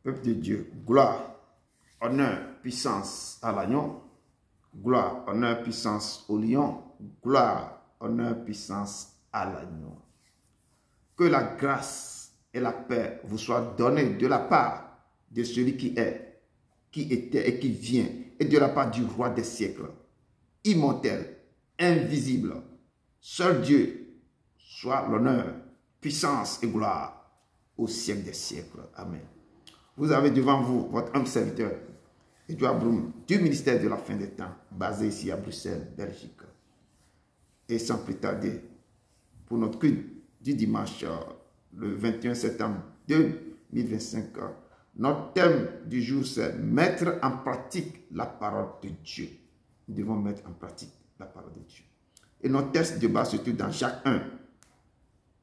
Peuple de Dieu, gloire, honneur, puissance à l'agneau, gloire, honneur, puissance au lion, gloire, honneur, puissance à l'agneau. Que la grâce et la paix vous soient données de la part de celui qui est, qui était et qui vient, et de la part du roi des siècles, immortel, invisible. Seul Dieu soit l'honneur, puissance et gloire au siècle des siècles. Amen. Vous avez devant vous votre humble serviteur, Edouard Blum, du ministère de la fin des temps, basé ici à Bruxelles, Belgique. Et sans plus tarder, pour notre culte du dimanche, le 21 septembre 2025, notre thème du jour, c'est mettre en pratique la parole de Dieu. Nous devons mettre en pratique la parole de Dieu. Et notre texte de base se trouve dans Jacques 1,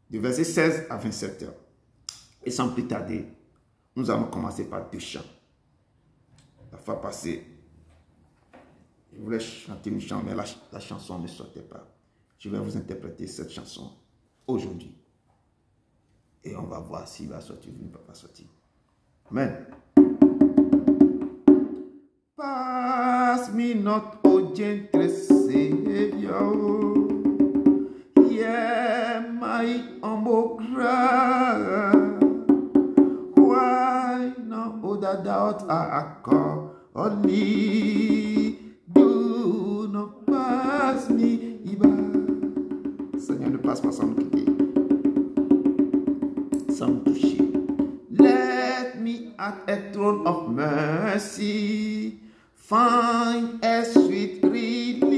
de verset 16 à 27. Et sans plus tarder, nous allons commencer par deux chants. La fois passée, je voulais chanter une chanson, mais la chanson ne sortait pas. Je vais vous interpréter cette chanson aujourd'hui. Et on va voir s'il va sortir ou il ne va pas sortir. Amen. Pass me not, O gentle Savior. Yeah, my humble cry. Why not other doubt I call only? Do not pass me by. Seigneur, ne passe pas sans nous quitter, sans nous toucher. Let me at a throne of mercy find a sweet relief,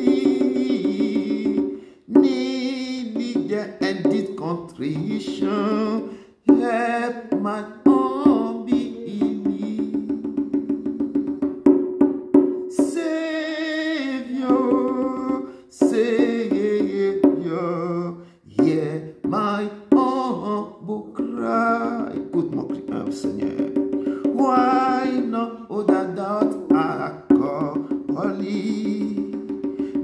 needing the ended contrition. Help my unbelief. Savior, Savior, hear my humble cry. Écoute mon cri, Seigneur. Why not other doubt I call holy?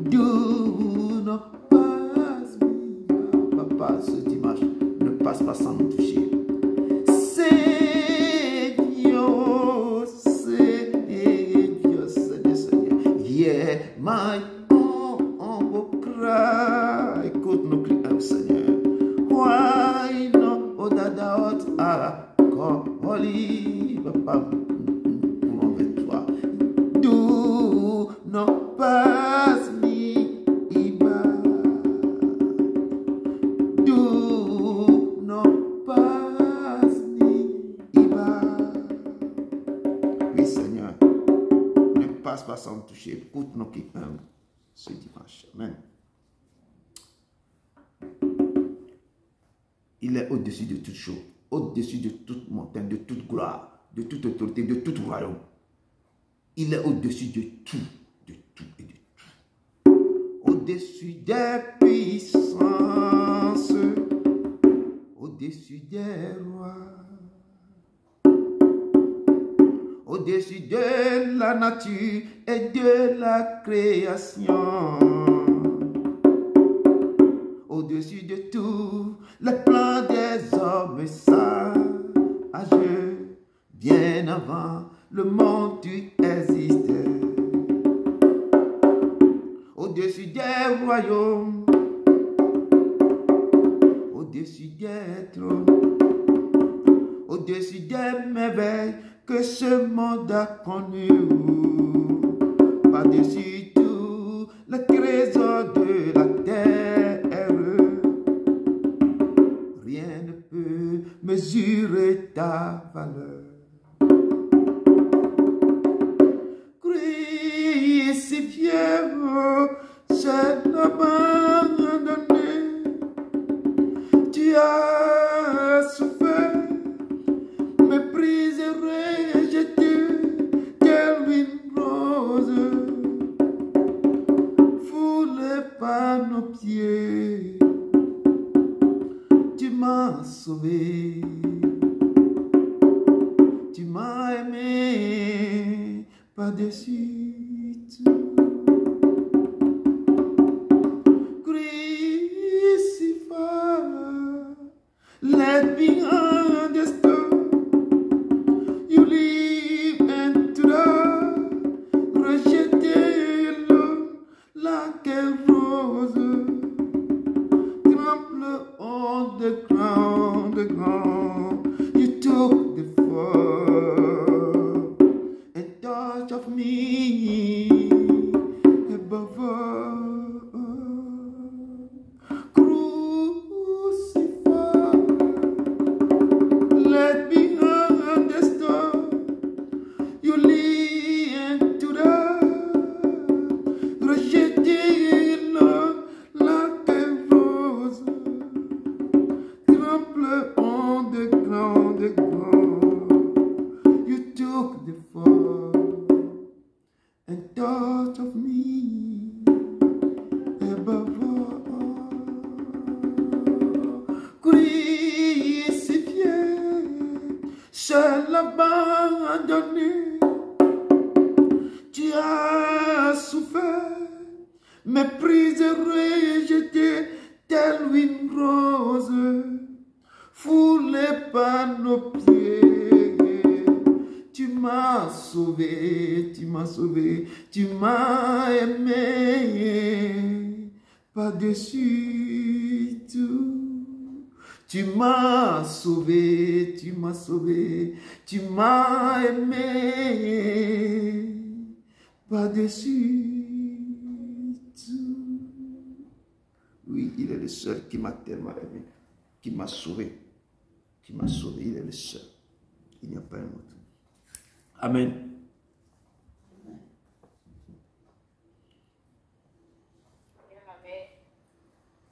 Do not pass me. Papa, ce dimanche, ne passe pas sans nous toucher. Seigneur, Seigneur, Seigneur, Seigneur. Yeah, my humble cry. Écoute nos cris, Seigneur. Why not other doubt I call holy? Papa, nous envers toi. Do not pass me by. Do not pass me by. Oui, Seigneur, ne passe pas sans toucher. Écoute nos cris ce dimanche. Amen. Il est au-dessus de toute chose, au-dessus de toute montagne, de toute gloire, de toute autorité, de tout royaume. Il est au-dessus de tout et de tout. Au-dessus des puissances, au-dessus des rois, au-dessus de la nature et de la création. Au-dessus de tout, le plan des hommes sages, bien avant le monde tu existais. Au-dessus des royaumes, au-dessus des trônes, au-dessus des merveilles que ce monde a connues. Par-dessus tout, le trésor de la terre. Mesurer ta valeur. Crucifié, c'est abandonné. Tu as souffert, méprisé, rejeté, telle une rose, foulée par nos pieds. Tu m'as sauvé, tu m'as aimé par-dessus tout. Crucified, let me understand. You live seul abandonné. Tu as souffert, méprisé, rejeté, telle une rose, foulée par nos pieds. Tu m'as sauvé, tu m'as sauvé, tu m'as aimé, par-dessus tout. Tu m'as sauvé, tu m'as sauvé, tu m'as aimé, par-dessus tout. Oui, il est le seul qui m'a tellement aimé, qui m'a sauvé, il est le seul. Il n'y a pas un autre. Amen.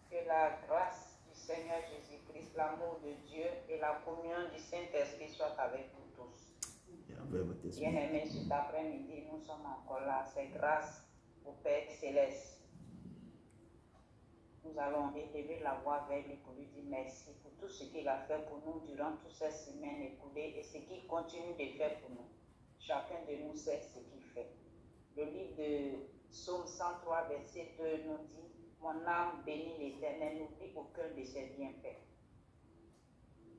Que la grâce du Seigneur Jésus-Christ, l'amour de Dieu et la communion du Saint-Esprit soient avec vous tous. Bien-aimés, cet après-midi, nous sommes encore là. C'est grâce au Père Céleste. Nous allons élever la voix vers lui pour lui dire merci pour tout ce qu'il a fait pour nous durant toutes ces semaines écoulées et ce qu'il continue de faire pour nous. Chacun de nous sait ce qu'il fait. Le livre de Psaume 103, verset 2 nous dit: mon âme bénit l'Éternel, n'oublie aucun de ses bienfaits.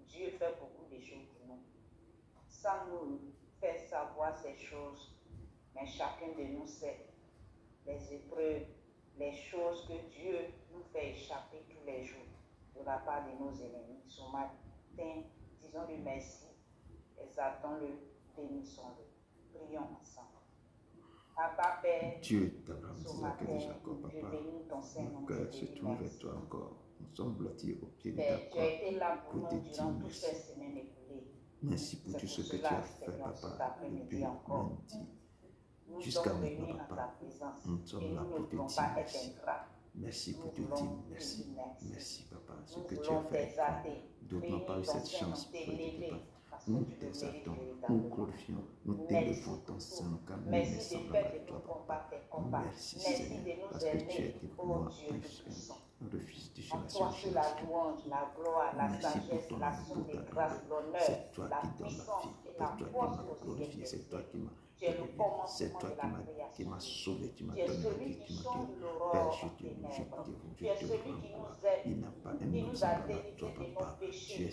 Dieu fait beaucoup de choses pour nous. Sans nous faire savoir ces choses, mais chacun de nous sait les épreuves, les choses que Dieu nous fait échapper tous les jours de la part de nos ennemis. Ce matin, disons-lui merci, exaltons-le, bénissons-le. Prions ensemble. Papa, Père, Dieu t'abraham, ce Isaac et matin, Jacob, je papa. bénis ton Saint-Nom. Mon cœur se tourne vers toi encore. Nous sommes blottis au pied de ta Père, tu croix as été là pour pour te nous dire durant toutes merci. ces semaines écoulées. Merci pour C'est tout pour ce que tu cela, as fait, Seigneur, cet papa, après-midi depuis encore. lundi Nous jusqu'à sommes venus maintenant, dans ta papa. présence Nous et sommes là nous ne pour te voulons dire pas être merci. ingrats. Merci pour Nous te dire voulons merci. te dire merci. Merci, papa. Ce Nous que tu as voulons fait, t'exalter. d'autres n'ont pas eu Bénis ton cette Saint-Nom, chance pour te t'élever, papa. parce que Nous tu le mérites t'exaltons, nous véritablement. glorifions, nous Merci t'élevons pour ton tout. Saint, car nous ne Merci de semblons faire à de toi, nous papa. combattre tes combats. Merci, Merci Seigneur, de nous parce que tu aimer, étais pour ô moi Dieu un Tout-Puissant. refus de À génération toi en c'est la génération. louange, la gloire, la Merci pour sagesse, ton amour, l'action pour des ta grâces, grandeur. l'honneur, C'est toi la qui donnes la puissance vie. et C'est la toi qui force m'as aussi glorifié. C'est toi qui m'as Tu es le élevé. C'est commencement toi de la qui m'as création. sauvé. Tu m'as Tu es donné la celui vie. qui Tu m'as sonde donné. l'aurore Père, en je te ténèbres. Tu rends es celui qui gloire. nous aide, Il n'a pas un qui autre nous a semblable à délivrés toi, de nos papa. Tu péchés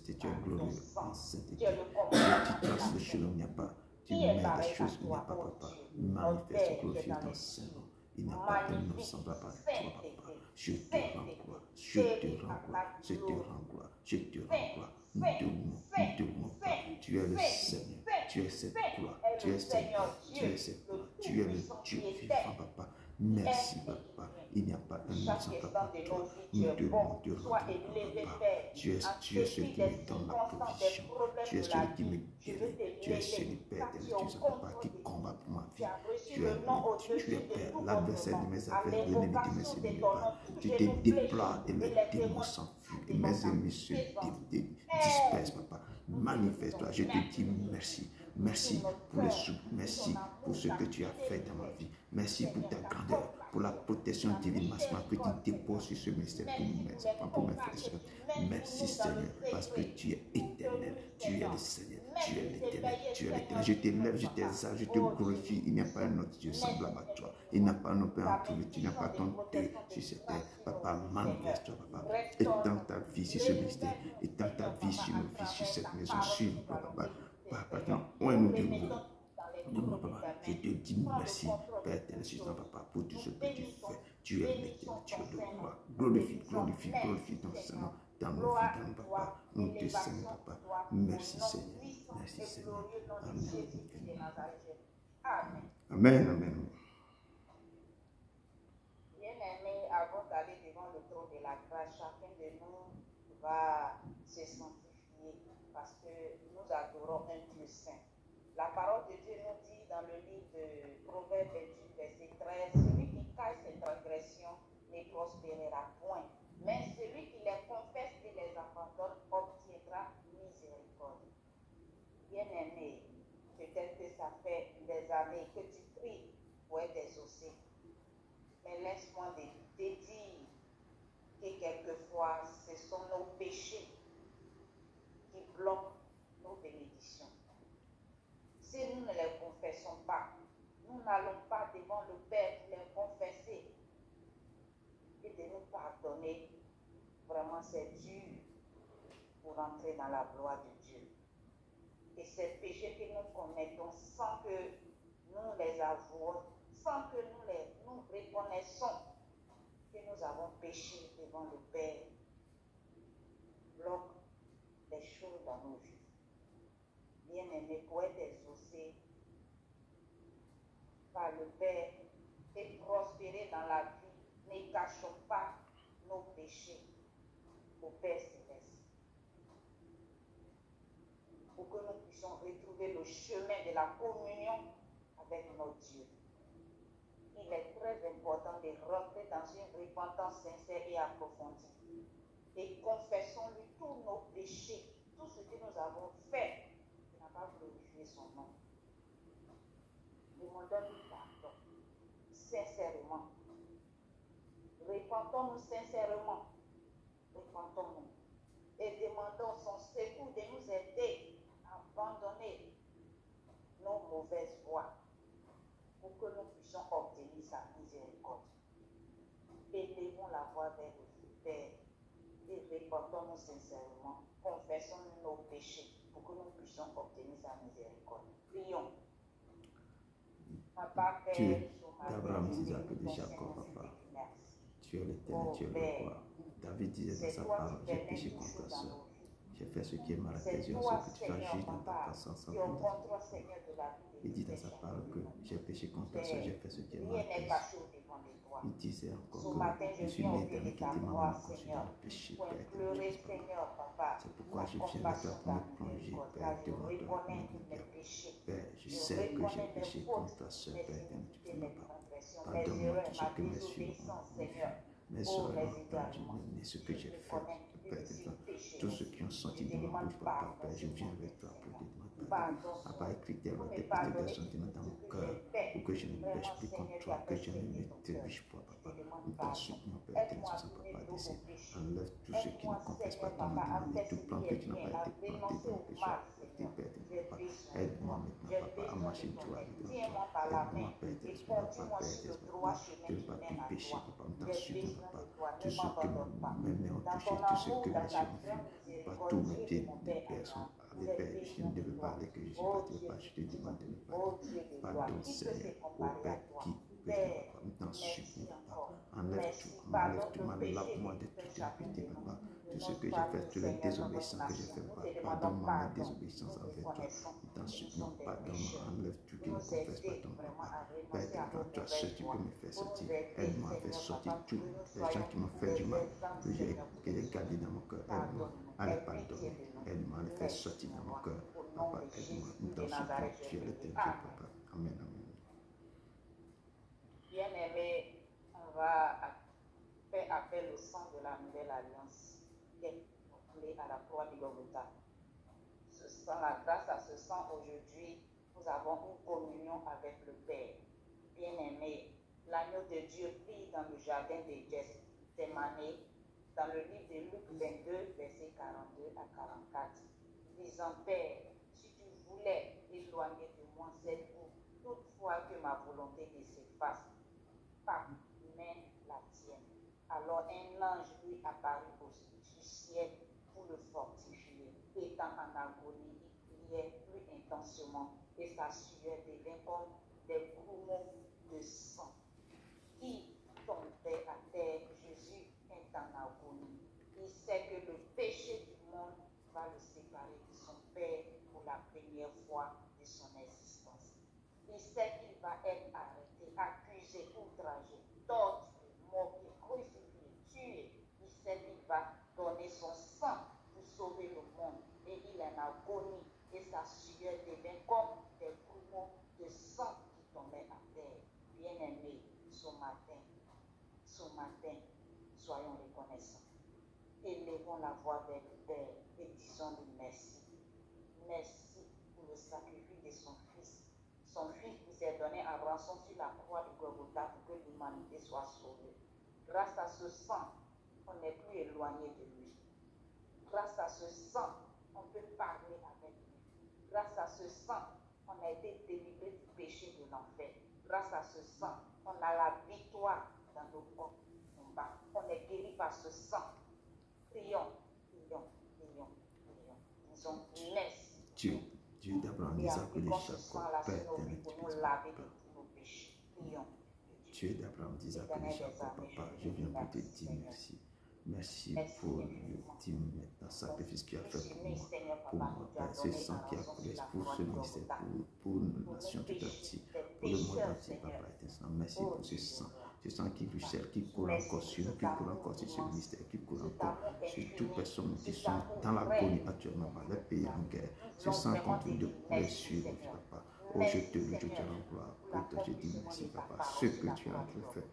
es par ton glorieux sang. en sainteté. Tu es le Tu commandement de traces la le paix. chemin, il n'y a pas. Tu Qui est mets des pareil à choses, il n'y a toi, pas, ô papa. Dieu, Manifeste, notre Père qui glorifie est dans ton les Saint. cieux. Il n'y a pas de nom Magnifique, semblable à toi, sainteté, papa. Je te rends sainteté, gloire. Je te rends gloire. Je te rends gloire. Je te rends gloire. Nous te louons, Père. Tu es le Seigneur. Tu es cette gloire. Tu es cette gloire. Tu es cette gloire. Tu es le Dieu vivant, papa. Merci, papa. Il n'y a pas un autre semblable à toi. Nous te louons, te rendons gloire, papa. Tu es celui qui me donne la provision. Tu es celui qui me guérit. Tu es celui, Père, de Dieu, papa, qui combat pour ma vie. Tu es Père, l'adversaire de mes affaires, l'ennemi de mes ennemis, Père. Tu te déploies et les démons s'enfuient. Et mes ennemis se dispersent, papa. Manifeste-toi. Je te dis merci. Merci pour le souffle. Merci pour ce que tu as fait dans ma vie. Merci pour ta grandeur, pour la protection divine, massivement que tu déposes sur ce ministère pour mes frères et sœurs. Merci, Seigneur, parce que tu es éternel. Tu es le Seigneur. Tu es l'éternel. Tu es l'éternel. Je t'élève, je t'exalte, je te glorifie. Il n'y a pas un autre Dieu semblable à toi. Il n'y a pas un autre Père en trouver. Tu n'as pas ton Dieu sur cette terre. Papa, manifeste-toi, papa. Étends ta vie sur ce ministère. Étends ta vie sur nos vies, sur cette maison, sur nous, papa. Papa, on nous de nouveau. Non, papa, je te dis merci, Père éternel, papa, pour tout ce que tu fais. Tu es l'éternel, tu es de gloire. Glorifie ton Saint-Nom dans nos vies, dans nos papa. Nous te saluons, papa. Merci, Seigneur. Merci, Seigneur. Amen. Amen, amen. Bien-aimés, avant d'aller devant le trône de la grâce, chacun de nous va se sanctifier parce que nous adorons un Dieu saint. La parole de Dieu nous dit dans le livre de Proverbes 28, verset 13, celui qui cache ses transgressions ne prospérera point, mais celui qui les confesse et les abandonne obtiendra miséricorde. Bien-aimé, peut-être que ça fait des années que tu pries pour être exaucé, mais laisse-moi te dire que quelquefois ce sont nos péchés qui bloquent nos bénédictions. Si nous ne les confessons pas, nous n'allons pas devant le Père pour les confesser et de nous pardonner. Vraiment, c'est dur pour entrer dans la gloire de Dieu. Et ces péchés que nous commettons sans que nous les avouons, sans que nous reconnaissons que nous avons péché devant le Père, bloquent les choses dans nos vies. Bien-aimés, pour être exaucés par le Père et prospérer dans la vie, ne cachons pas nos péchés au Père Céleste. Pour que nous puissions retrouver le chemin de la communion avec notre Dieu. Il est très important de rentrer dans une repentance sincère et approfondie. Et confessons-lui tous nos péchés, tout ce que nous avons fait qui n'a pas glorifié son nom. Demandons-lui pardon, sincèrement. Repentons-nous sincèrement. Repentons-nous. Et demandons son secours de nous aider à abandonner nos mauvaises voies pour que nous puissions obtenir sa miséricorde. Élevons la voix vers le Père et repentons-nous sincèrement. Confessons-nous nos péchés pour que nous puissions obtenir sa miséricorde. Prions. Papa, Dieu Père, d'Abraham, d'Isaac et de Jacob, papa. Tu es l'éternel, tu es le roi. David disait dans sa parole, j'ai péché contre toi seul. J'ai fait ce qui est mal à tes yeux, ce que tu sois juge dans ta patience sans punir. Il dit dans sa parole que j'ai péché contre toi seul, j'ai fait ce qui est mal à tes yeux. Il disait encore que je suis l'éternel qui demande à me considérer le péché, Père éternel. C'est pourquoi je viens vers toi pour me plonger, Père, devant toi, Père, je sais que j'ai péché contre toi seul, Père éternel, tu ne pas. Pardonne-moi tout ce que mes yeux ont vu, mes oreilles ont entendu, mais ce que j'ai fait, Père éternel, tous ceux qui ont senti de ma bouche, Papa, Père, je viens avec toi pour te demander pardon. Papa, écris tes lois, tes petites sentiments dans mon cœur, pour que je ne pêche plus contre toi, que je ne me trébuche pas, Papa. Nous t'en supplions, Père éternel, sans Papa, descend. Enlève tous ceux qui ne confessent pas ton nom, demande tout plan que tu n'as pas été planté dans le péché. Père éternel, Papa, aide-moi maintenant, Papa, à marcher droit devant toi. Aide-moi, Père éternel, Papa, Père éternel, Papa, de ne pas plus pécher, Papa. Nous t'en supplions, Papa. Tout ce que mes mains ont touché, tout ce que mes yeux ont vu, pas tous mes pieds, des pères sont des pères. Je ne devais pas aller que je suis parti, Papa. Je te demande de me pardonner. Pardon, Seigneur, au Père qui peut, Papa. Nous t'en supplions, Papa. Enlève tout mal, lave-moi de toute impureté, Papa. Tout ce que j'ai fait, toutes les désobéissances que j'ai fait, Papa. Pardonne-moi mes désobéissances envers toi. Nous t'en supplions, pardonne-moi. Enlève tout qui ne confesse pas ton Papa. Père éternel, toi seul tu peux me faire sortir. Aide-moi à faire sortir tous les gens qui m'ont fait du mal, que j'ai gardé dans mon cœur. Aide-moi à les pardonner. Aide-moi à les faire sortir dans mon cœur. Papa, aide-moi. Nous t'en supplions. Tu es l'éternel, Papa. Amen, amen. Bien-aimé, on va faire appel au sang de la nouvelle alliance qui est coulé à la croix du Golgotha. Ce sang, grâce à ce sang, aujourd'hui, nous avons une communion avec le Père. Bien-aimé, l'agneau de Dieu prit dans le jardin de Gethsémani, dans le livre de Luc 22, versets 42 à 44, disant, Père, si tu voulais éloigner de moi cette eau, toutefois que ma volonté ne s'efface pas, mais la tienne. Alors un ange lui apparut du ciel pour le fortifier. Étant en agonie, il priait plus intensément et sa sueur devint comme des grumeaux de sang qui tombaient à terre. Jésus est en agonie. Il sait que le péché du monde va le séparer de son Père pour la première fois de son existence. Il sait qu'il va être arrêté, accusé, outragé, torturé, moqué, crucifié, tué. Il sait qu'il va donner son sang pour sauver le monde. Et il est en agonie. Et sa sueur devient comme des grumeaux de sang qui tombaient à terre. Bien-aimés, ce matin, soyons reconnaissants. Élevons la voix vers le Père et disons-lui merci. Merci pour le sacrifice de son Fils. Son Fils qui s'est donné en rançon sur la croix du Golgotha pour que l'humanité soit sauvée. Grâce à ce sang, on n'est plus éloigné de lui. Grâce à ce sang, on peut parler avec lui. Grâce à ce sang, on a été délivré du péché de l'enfer. Grâce à ce sang, on a la victoire dans nos combats. On est guéri par ce sang. Prions, prions, prions, prions. Disons merci. Dieu d'Abraham, d'Isaac et de Jacob, Père éternel, pour nous laver de tous nos péchés. Prions. Dieu d'Abraham, d'Isaac et de Jacob, Papa, je viens pour te dire merci. Merci pour l'ultime sacrifice que tu as fait pour moi, Père. Ce sang qui a coulé pour ce ministère, pour nos nations tout entier, pour le monde entier, Papa éternel. Merci pour ce sang qui ruisselle, qui coule encore sur nous, qui coule encore sur ce ministère, qui coule encore sur toutes personnes qui sont dans l'agonie actuellement, par les pays en guerre. Ce sang continue de couler sur nous, Papa. Oh, je te loue, je te rends gloire. Pour te dis merci, Papa, ce que tu as fait.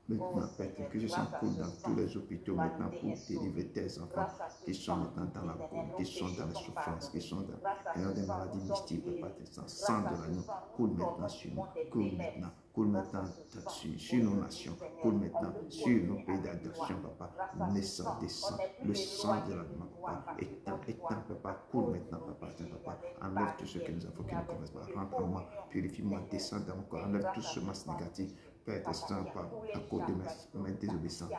Maintenant, Père, que je sens coule dans tous les hôpitaux maintenant pour délivrer tes enfants qui sont maintenant dans la boue, qui sont dans les souffrances, qui sont dans des maladies mystiques, Papa, sang de l'agneau coule maintenant sur nous, coule maintenant sur nos nations, coule maintenant sur nos pays d'adoption, Papa, naissant, descend, le sang de l'agneau, Papa, éteint, Papa, coule maintenant, Papa, enlève tout ce que nous avons qui ne connaissent pas, rentre en moi, purifie-moi, descend dans mon corps, enlève tout ce masque négatif. Père, tes sangs à cause de mes désobéissances.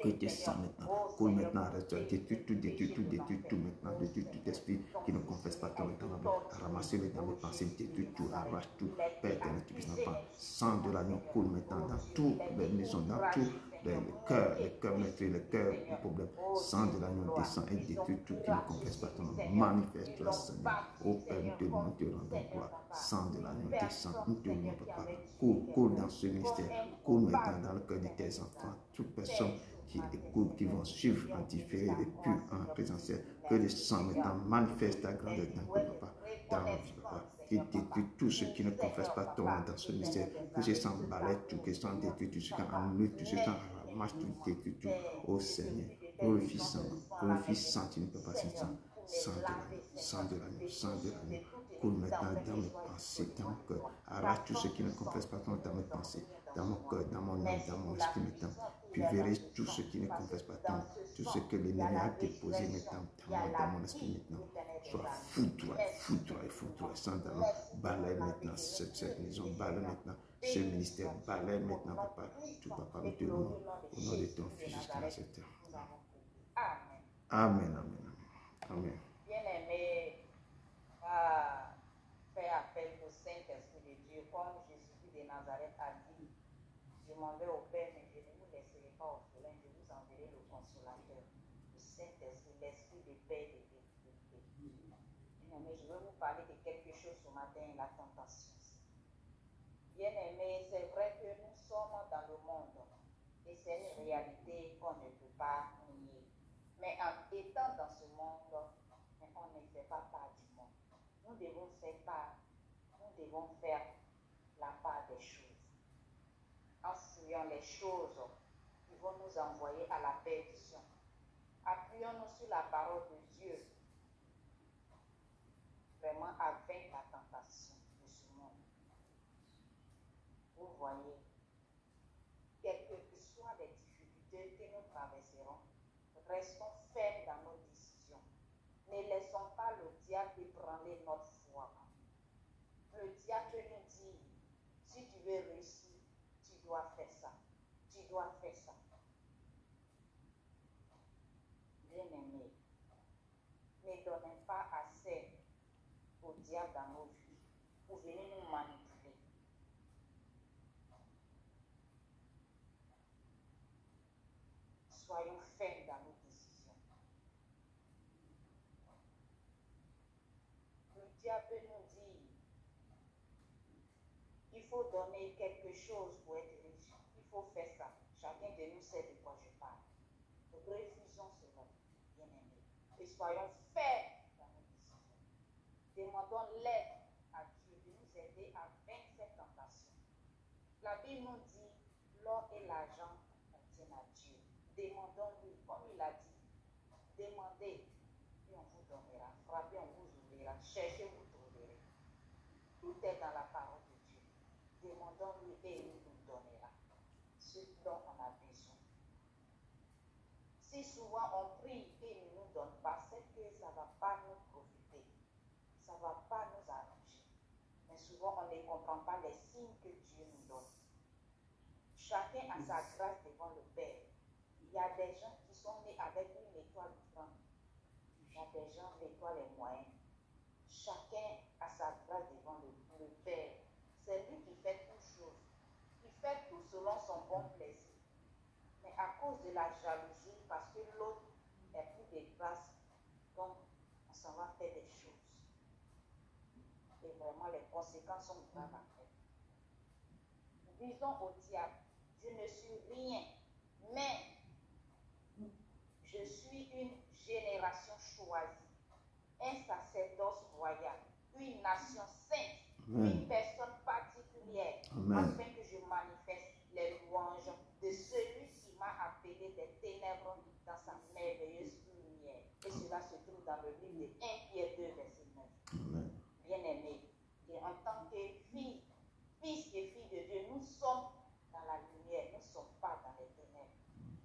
Que tes sangs maintenant, coule maintenant, arrête, détruis tout maintenant, détruis tout esprit qui ne confesse pas ton éternel. Ramassez-les dans mes pensées, détruis tout, arrache tout. Père éternel, tu puisses pas. Sang de l'agneau coule maintenant dans toutes les maisons, dans tous les cœurs meurtris, les cœurs problèmes. Sang de l'agneau descend et détruit tout qui ne confesse pas ton nom. Manifeste-toi, Seigneur. Ô Père, nous te rendons gloire. Sang de l'agneau descend, nous te rendons, Papa. Coule dans ce ministère, coule maintenant dans le cœur de tes enfants, toutes personnes qui écoutent, qui vont suivre en différé et puis en présentiel, que le sang maintenant manifeste ta grandeur dans nos vies, Papa, qui détruit tout ce qui ne confesse pas ton nom dans ce ministère, que ce sang balaye tout, que ce sang détruit tout, ce qui annule tout, ce qui marche tout, détruit tout, ô Seigneur, glorifie sang, tu ne peux pas sentir sang de l'agneau, coule maintenant dans mes pensées, dans mon cœur, arrache tout ce qui ne confesse pas ton nom dans mes pensées, dans mon cœur, dans mon âme, dans mon esprit maintenant, pulvérise tout ce qui ne confesse pas ton nom, tout ce que l'ennemi a déposé maintenant dans mon esprit maintenant, soit foudroyé, sans d'allons, balaye maintenant cette maison, balaye maintenant ce ministère, balaye maintenant, Papa, tout, Papa, nous te louons, au nom de ton Fils jusqu'à la cette heure. Amen. Bien-aimé, fait appel au Saint-Esprit de Dieu, comme Jésus de Nazareth a dit, je m'en vais au Père, mais je ne vous laisserai pas orphelin, je vous enverrai le consolateur, le Saint-Esprit, l'Esprit de paix et de vérité. Bien-aimé, je vais vous parler de quelque chose ce matin, la tentation. Bien-aimé, c'est vrai que nous sommes dans le monde, et c'est une réalité qu'on ne peut pas nier. Mais en étant dans ce monde, on ne fait pas part du monde. Nous devons faire la part des choses. En fuyant les choses qui vont nous envoyer à la perdition. Appuyons-nous sur la parole de Dieu, vraiment à vaincre la tentation de ce monde. Vous voyez, quelles que soient les difficultés que nous traverserons, restons fermes dans nos décisions. Ne laissons pas le diable ébranler notre foi. Le diable nous dit, si tu veux réussir, tu dois faire ça. Tu dois faire ça. Bien-aimé, ne donnez pas assez au diable dans nos vies pour venir nous manipuler. Soyons fermes dans nos décisions. Le diable nous dit, il faut donner quelque chose pour être riche. Il faut faire ça. Chacun de nous sait de quoi je parle. Refusons cela, bien-aimés. Et soyons fermes dans nos décisions. Demandons l'aide à Dieu de nous aider à vaincre cette tentation. La Bible nous dit, l'or et l'argent appartiennent à Dieu. Demandons-lui, comme il a dit, demandez et on vous donnera. Frappez, on vous ouvrira. Cherchez, vous trouverez. Tout est dans la parole de Dieu. Demandons-lui et il nous donnera ce dont on a besoin. Si souvent on prie et il ne nous donne pas, c'est que ça ne va pas nous profiter. Ça ne va pas nous arranger. comprend pas les signes que Dieu nous donne. Chacun a sa grâce devant le Père. Il y a des gens qui sont nés avec une étoile grande. Il y a des gens l'étoile est moyenne. Chacun a sa grâce devant le Père. C'est lui qui fait toutes choses. Il fait tout selon son bon plaisir. Mais à cause de la jalousie, parce que l'autre est plus de grâce, donc on s'en va faire des choses. Et vraiment, les conséquences sont graves après. Nous disons au diable, je ne suis rien, mais je suis une génération choisie, un sacerdoce royal, une nation sainte, une personne particulière, afin que je manifeste les louanges de celui qui m'a appelé des ténèbres dans sa merveilleuse lumière. Et cela se trouve dans le livre de 1 Pierre 2, verset 9. Bien-aimés, et en tant que fils et filles de Dieu, nous sommes dans la lumière, nous ne sommes pas dans les ténèbres.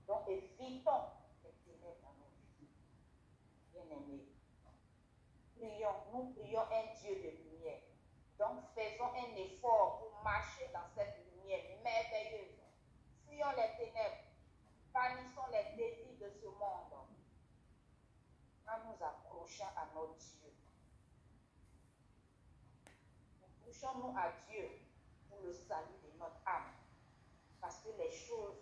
Donc évitons les ténèbres dans nos vies. Bien-aimés, nous prions un Dieu de lumière. Donc faisons un effort pour marcher dans cette lumière merveilleuse. Fuyons les ténèbres, bannissons les désirs de ce monde en nous accrochant à notre Dieu. Accrochons-nous à Dieu pour le salut de notre âme. Parce que les choses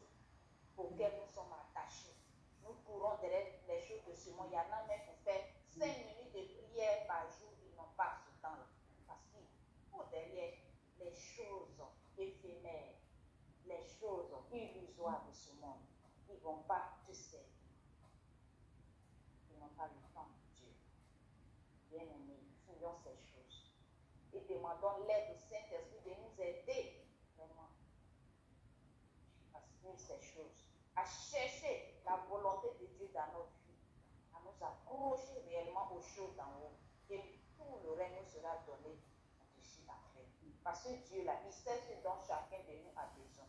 auxquelles nous sommes attachés, nous courons derrière les choses de ce monde. Il y en a même pour faire 5 minutes de prière par jour, ils n'ont pas ce temps-là. Parce qu'ils courent derrière les choses éphémères, les choses illusoires de ce monde. Ils ne vont pas te servir. Ils n'ont pas le temps de Dieu. Bien-aimés, fuyons ces choses. Et demandons l'aide au Saint-Esprit de nous aider vraiment à suivre ces choses, à chercher la volonté de Dieu dans notre vie, à nous accrocher réellement aux choses d'en haut. Et tout le reste nous sera donné d'ici après. Parce que Dieu, là, il sait ce dont chacun de nous a besoin.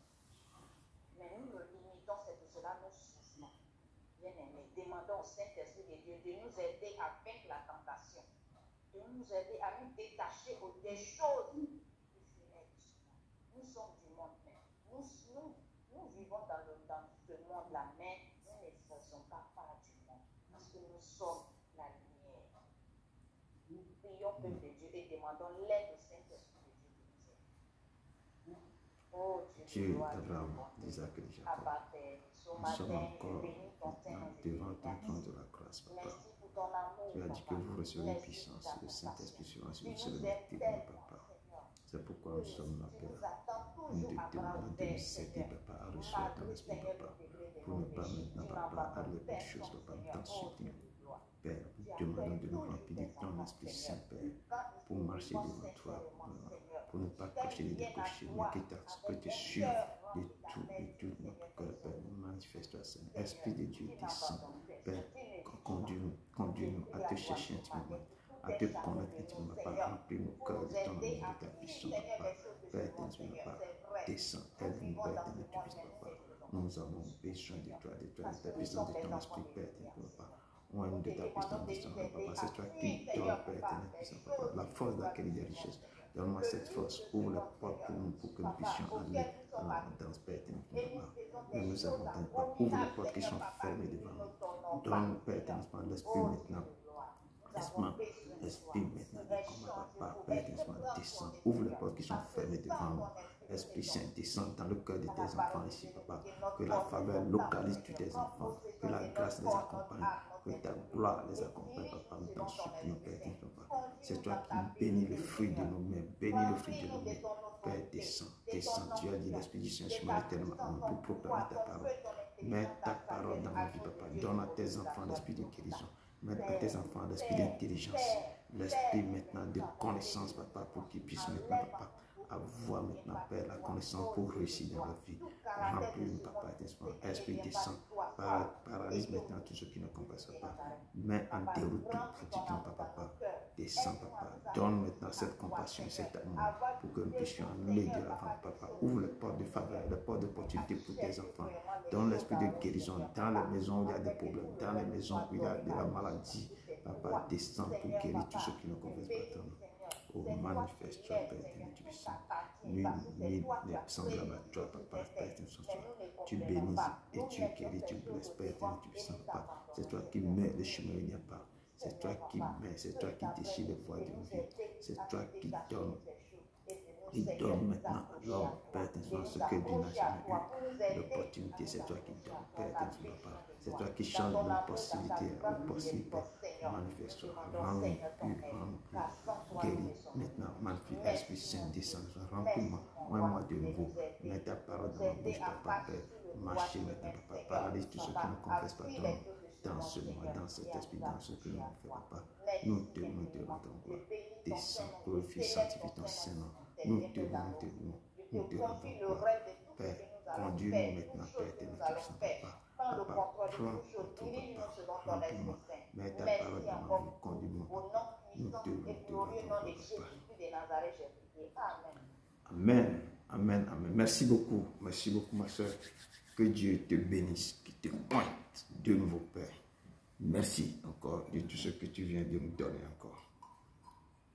Mais nous le limitons, c'est pour cela nous souffrons. Bien-aimés, demandons au Saint-Esprit de Dieu de nous aider à vaincre la tentation, de nous aider à nous détacher des choses éphémères du monde. Nous sommes du monde, mais nous vivons dans ce monde-là, mais nous ne faisons pas part du monde, parce que nous sommes la lumière. Nous prions, peuple de Dieu, et demandons l'aide au Saint-Esprit de Dieu de nous aider. Oh Dieu, d'Abraham, d'Isaac et de Jacob, nous sommes encore devant ton trône de la grâce, Papa. Tu as dit que vous recevrez puissance, le Saint-Esprit sera sur vous, c'est le mérite, Papa. C'est pourquoi nous sommes là, Père. Nous te demandons de nous aider, Papa, à recevoir ton esprit, Papa, pour ne pas maintenant, Papa, aller pour des choses, Papa, nous t'en supplions. Père, nous demandons de nous remplir de ton Esprit Saint, Père, pour marcher devant toi, pour ne pas cocher les décochés, mais que tu suives de tout notre cœur, Père, manifeste-toi, Seigneur. Esprit de Dieu, descend, Père, conduis-nous à te chercher intimement, à te connaître intimement, Papa, remplis nos cœurs de ton amour, de ta puissance, Papa. Père éternel, Papa, descends, aide-nous, Père éternel, tu puisses, Papa. Nous avons besoin de ta puissance, de ton esprit, Père éternel, Papa. On aime de ta puissance, Papa. C'est toi qui donnes, Père éternel, puissance, Papa. La force de laquelle il y a richesse. Donne-moi cette force, ouvre la porte pour nous, pour que nous puissions aller dans ce Père éternel, Papa. Nous avons besoin, Papa. Ouvre les portes qui sont fermées devant nous. Donne, Père éternel, l'esprit maintenant. Esprit maintenant de combat, Papa, Père éternel, descend. Ouvre les portes qui sont fermées devant nous. Esprit Saint, descend dans le cœur de tes enfants ici, Papa. Que la faveur localise tous tes enfants. Que la grâce les accompagne. Que ta gloire les accompagne, Papa. Nous t'en supplions, Père éternel, Papa. C'est toi qui bénis le fruit de nos mains. Bénis le fruit de nos mains. Père, descends. Tu as dit l'Esprit du Saint-Chemin éternellement pour proclamer ta parole. Mets ta parole dans ma vie, Papa. Donne à tes enfants l'esprit de guérison. Mets à tes enfants l'esprit d'intelligence. L'esprit maintenant de connaissance, Papa, pour qu'ils puissent maintenant, Papa, avoir maintenant, Père, la connaissance pour réussir dans la vie. Remplis-nous, Papa, esprit descend, paralyse maintenant tous ceux qui ne comprennent pas. Mets en déroute tout pratiquant, Papa, descends, Papa. Donne maintenant cette compassion, cet amour, pour que nous puissions aller de l'avant, Papa. Ouvre les portes de faveur, les portes d'opportunité pour tes enfants. Donne l'esprit de guérison dans les maisons où il y a des problèmes, dans les maisons où il y a de la maladie. Papa, descends pour guérir tous ceux qui ne connaissent pas ton nom. Oh, Manifeste-toi, Père éternel, tu puissant. Nul n'est semblable à toi, Papa, Père éternel, sans toi. Tu bénis et tu guéris, tu blesses, Père éternel, tu puissant, Papa. C'est toi qui mets le chemin où il n'y a pas. C'est toi qui mets, c'est toi qui déchires les voies de vie. C'est toi qui donne. Il donne maintenant à l'homme, Père éternel, ce que Dieu n'a jamais eu. L'opportunité, c'est toi qui donnes, Père éternel, Papa. C'est toi qui changes l'impossibilité au possible. Manifeste-toi, rends-nous plus, guéris. Maintenant, manifeste, Esprit Saint, descend, remplis-moi, moi de nouveau. Mets ta parole dans ma bouche, Papa, Père. Marchez maintenant, Papa. Paralyse tout ce qui ne confesse pas ton nom. Dans ce mois, dans cet esprit, dans ce que nous faisons, Papa. Nous te rendons gloire. Descends, glorifie, sanctifie ton Saint-Nom. Nous te rendons gloire. Père, conduis-nous maintenant, Père éternel, tu sens, Papa. Papa, prends tout, Papa. Remplis-moi. Mets ta parole dans ma vie. Conduis-moi. Nous te rendons gloire, Papa. Amen. Amen. Amen. Merci beaucoup, ma soeur. Que Dieu te bénisse, qu'il te pointe de nouveau, Père. Merci encore de tout ce que tu viens de nous donner encore.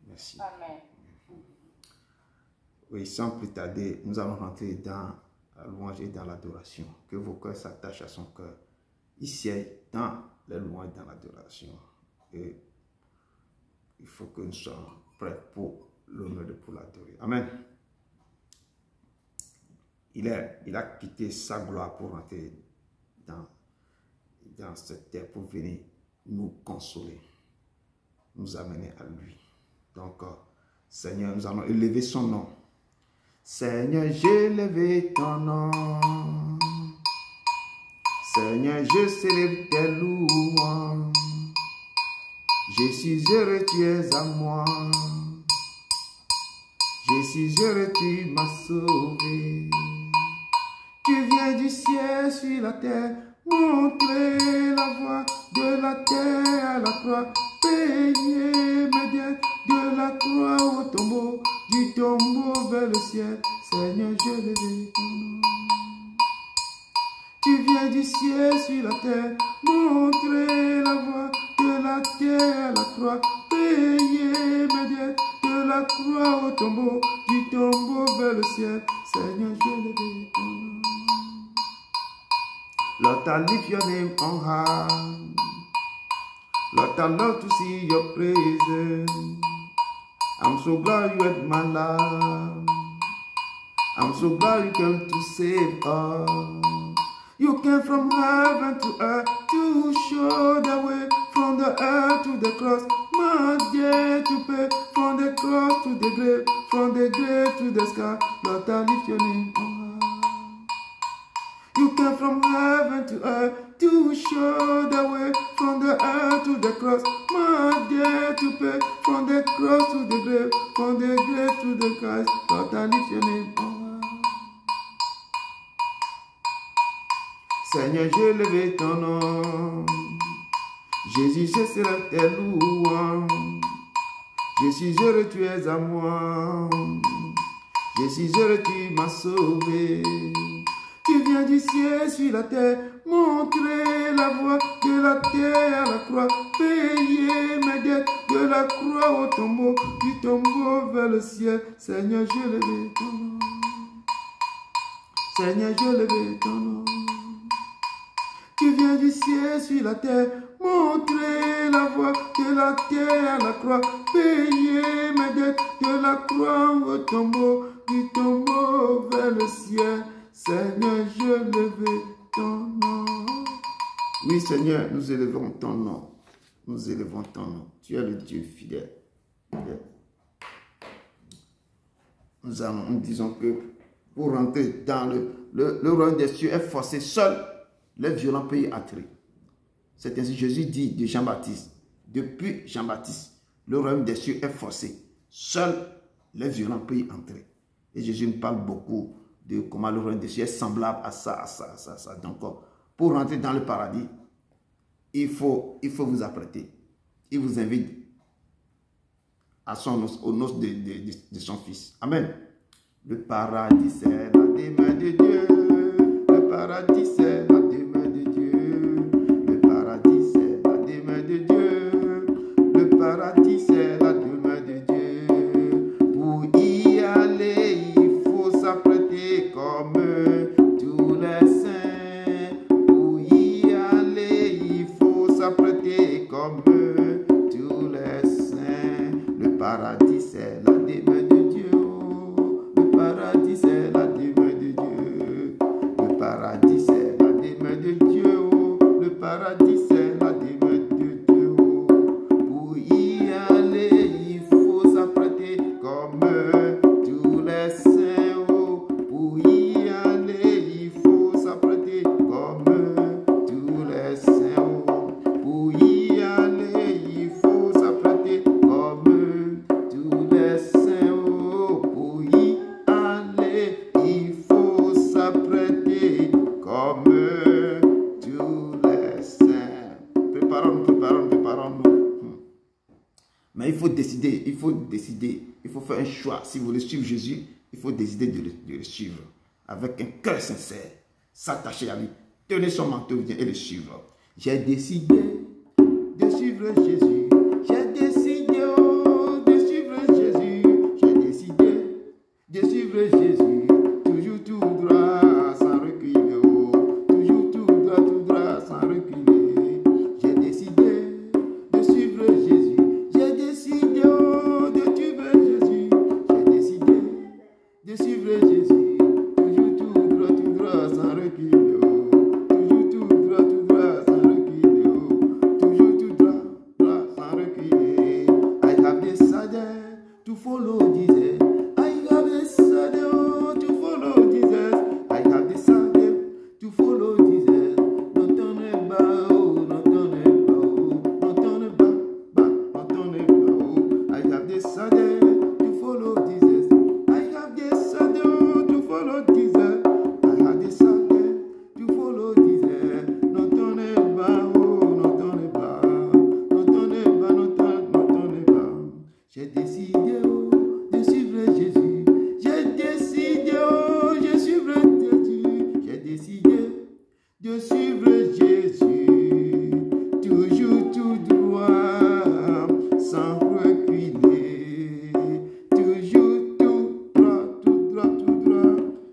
Merci. Amen. Oui, sans plus tarder, nous allons rentrer dans la louange et dans l'adoration. Que vos cœurs s'attachent à son cœur. Il siège dans la louange et dans l'adoration. Et il faut que nous soyons prêts pour l'honneur de pour l'adorer. Amen. Il a quitté sa gloire pour rentrer dans cette terre, pour venir nous consoler, nous amener à lui. Donc, Seigneur, nous allons élever son nom. Seigneur, j'ai élevé ton nom. Seigneur, je célèbre tes louanges. Je suis heureux, tu es à moi. Je suis heureux, tu m'as sauvé. Tu viens du ciel sur la terre, montrer la voie de la terre à la croix, payer mes dettes de la croix au tombeau, du tombeau vers le ciel. Seigneur, je lève ton nom. Tu viens du ciel sur la terre, montrer la voie de la terre à la croix, payer mes dettes de la croix au tombeau, du tombeau vers le ciel. Seigneur, je lève ton nom. Lord, I lift your name on high. Lord, I love to see your praises. I'm so glad you had my life. I'm so glad you came to save us. You came from heaven to earth to show the way, from the earth to the cross. My debt to pay, from the cross to the grave, from the grave to the sky. Lord, I lift your name on high. You came from heaven to earth to show the way, from the earth to the cross. My debt to pay, from the cross to the grave, from the grave to the Christ. Lord, I lift your name on high. Seigneur, j'ai levé ton nom. Jésus, je serai tes louanges. Je suis heureux, tu es à moi. Je suis heureux, tu m'as sauvé. Tu viens du ciel sur la terre, montrer la voie de la terre à la croix, payer mes dettes de la croix au tombeau, du tombeau vers le ciel. Seigneur, je lève ton nom. Seigneur, je lève ton nom. Tu viens du ciel sur la terre, montrer la voie de la terre à la croix, payer mes dettes de la croix au tombeau, du tombeau vers le ciel. Seigneur, je lève ton nom. Oui, Seigneur, nous élevons ton nom. Nous élevons ton nom. Tu es le Dieu fidèle. Nous disons que pour rentrer dans le royaume des cieux est forcé, seul les violents peuvent y entrer. C'est ainsi que Jésus dit de Jean-Baptiste. Depuis Jean-Baptiste, le royaume des cieux est forcé. Seuls les violents peuvent y entrer. Et Jésus nous parle beaucoup de comment le royaume des cieux est semblable à ça. Donc, pour rentrer dans le paradis, il faut vous apprêter. Il vous invite aux noces de son fils. Amen. Le paradis, c'est la demeure de Dieu. Le paradis, c'est la demeure de Dieu. Le paradis, c'est la demeure de Dieu. Le paradis, c'est la demeure de Dieu. paradis, c'est la demeure de Dieu. Le paradis, c'est la demeure de Dieu. Le paradis, c'est la demeure de Dieu. Le paradis, c'est la demeure de Dieu. Pour y aller, il faut s'apprêter comme tous les saints. Pour y aller, il faut s'apprêter comme tous les saints. Pour y aller, il faut s'apprêter comme tous les saints. Pour y aller, il faut s'apprêter comme tous les saints. Préparons-nous, préparons-nous, préparons-nous. Mais il faut décider, il faut faire un choix. Si vous voulez suivre Jésus, il faut décider de le suivre avec un cœur sincère, s'attacher à lui, tenir son manteau et le suivre. J'ai décidé de suivre Jésus. J'ai décidé de suivre Jésus. J'ai décidé de suivre Jésus. Toujours tout droit sans reculer. Toujours tout droit sans reculer. J'ai décidé de suivre Jésus. J'ai décidé de suivre Jésus. J'ai décidé de suivre Jésus. Toujours tout droit sans reculer. Toujours tout droit sans reculer. Toujours tout droit sans reculer. I have decided to follow Jesus. I have decided to follow Jesus. I have decided to follow Jesus. No turning back, no turning back, no turning back, no turning back. I have decided to follow Jesus. I have decided to follow Jesus. I have decided to follow Jesus. No turning back, no turning back, no turning back, no turning back. J'ai décidé de suivre Jésus. J'ai décidé de suivre Jésus. J'ai décidé de suivre Jésus. Toujours tout droit, sans reculer. Toujours tout droit,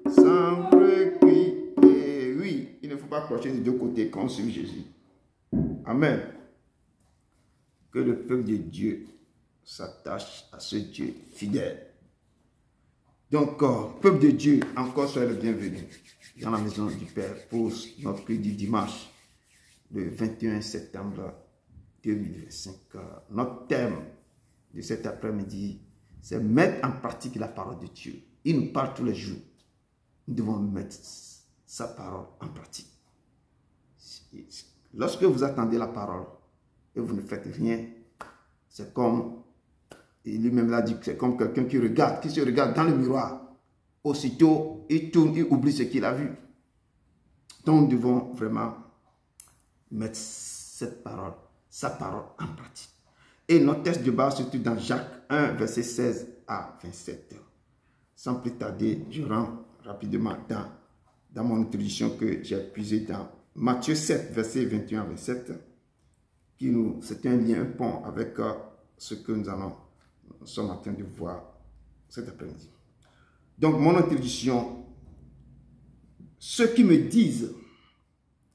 sans reculer. Oui, il ne faut pas approcher des deux côtés quand on suit Jésus. Amen. Que le peuple de Dieu s'attache à ce Dieu fidèle. Donc, peuple de Dieu, encore soyez le bienvenu dans la maison du Père pour notre culte du dimanche, le 21 septembre 2025. Notre thème de cet après-midi, c'est mettre en pratique la parole de Dieu. Il nous parle tous les jours. Nous devons mettre sa parole en pratique. Lorsque vous attendez la parole et vous ne faites rien, c'est comme, et lui-même l'a dit, c'est comme quelqu'un qui se regarde dans le miroir. Aussitôt, il tourne, il oublie ce qu'il a vu. Donc, nous devons vraiment mettre cette parole, sa parole en pratique. Et notre texte de base se trouve dans Jacques 1, verset 16 à 27. Sans plus tarder, je rentre rapidement dans mon introduction que j'ai puisée dans Matthieu 7, verset 21 à 27. C'est un lien, un pont avec ce que nous sommes en train de voir cet après-midi. Donc, mon introduction, ceux qui me disent,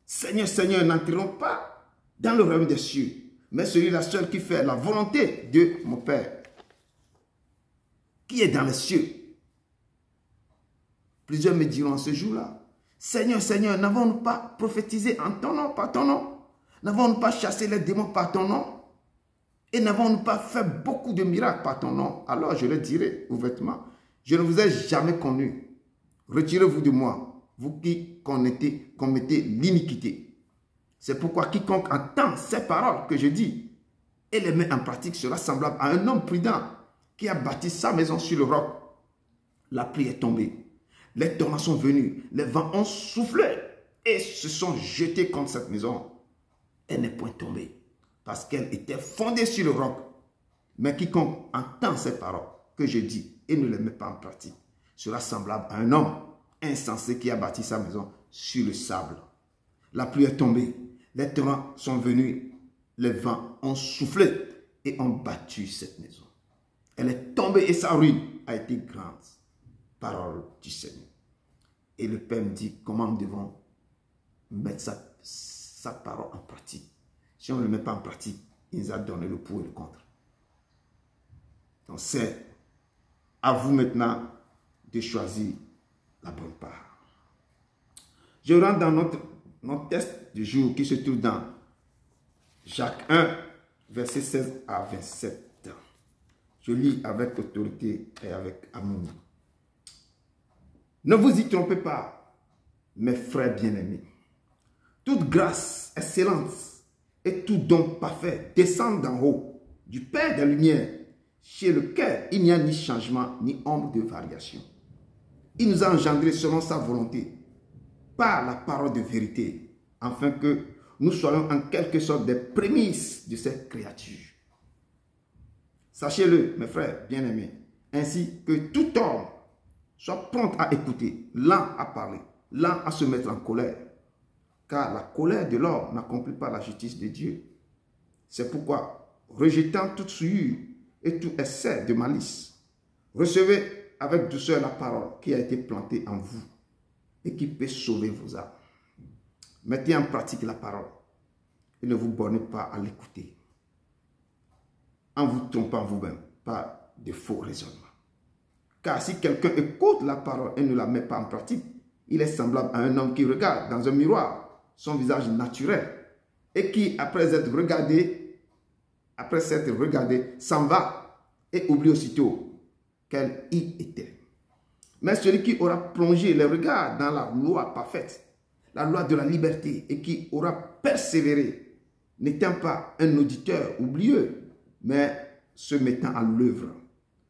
Seigneur, Seigneur, n'entreront pas dans le royaume des cieux, mais celui-là seul qui fait la volonté de mon Père, qui est dans les cieux. Plusieurs me diront en ce jour-là, Seigneur, Seigneur, n'avons-nous pas prophétisé en ton nom, par ton nom? N'avons-nous pas chassé les démons par ton nom? Et n'avons-nous pas fait beaucoup de miracles par ton nom? Alors je leur dirai ouvertement, je ne vous ai jamais connu. Retirez-vous de moi, vous qui commettez l'iniquité. C'est pourquoi quiconque entend ces paroles que je dis et les met en pratique sera semblable à un homme prudent qui a bâti sa maison sur le roc. La pluie est tombée, les torrents sont venus, les vents ont soufflé et se sont jetés contre cette maison. Elle n'est point tombée parce qu'elle était fondée sur le roc. Mais quiconque entend ces paroles que je dis et ne les met pas en pratique sera semblable à un homme insensé qui a bâti sa maison sur le sable. La pluie est tombée, les torrents sont venus, les vents ont soufflé et ont battu cette maison. Elle est tombée et sa ruine a été grande. Parole du Seigneur. Et le Père me dit comment nous devons mettre sa parole en pratique. Si on ne le met pas en pratique, il nous a donné le pour et le contre. Donc c'est À vous maintenant de choisir la bonne part. Je rentre dans notre texte du jour qui se trouve dans Jacques 1, verset 16 à 27. Je lis avec autorité et avec amour. Ne vous y trompez pas, mes frères bien-aimés. Toute grâce, excellence et tout don parfait descendent d'en haut, du Père des Lumières, chez lequel il n'y a ni changement ni ombre de variation. Il nous a engendrés selon sa volonté, par la parole de vérité, afin que nous soyons en quelque sorte des prémices de cette créature. Sachez-le, mes frères bien-aimés, ainsi que tout homme soit prompt à écouter, lent à parler, lent à se mettre en colère, car la colère de l'homme n'accomplit pas la justice de Dieu. C'est pourquoi, rejetant toute souillure et tout excès de malice, recevez avec douceur la parole qui a été plantée en vous et qui peut sauver vos âmes. Mettez en pratique la parole et ne vous bornez pas à l'écouter, en vous trompant vous-même par de faux raisonnements. Car si quelqu'un écoute la parole et ne la met pas en pratique, il est semblable à un homme qui regarde dans un miroir son visage naturel et qui, après s'être regardé, s'en va et oublie aussitôt quel il était. Mais celui qui aura plongé les regards dans la loi parfaite, la loi de la liberté, et qui aura persévéré, n'étant pas un auditeur oublieux, mais se mettant à l'œuvre,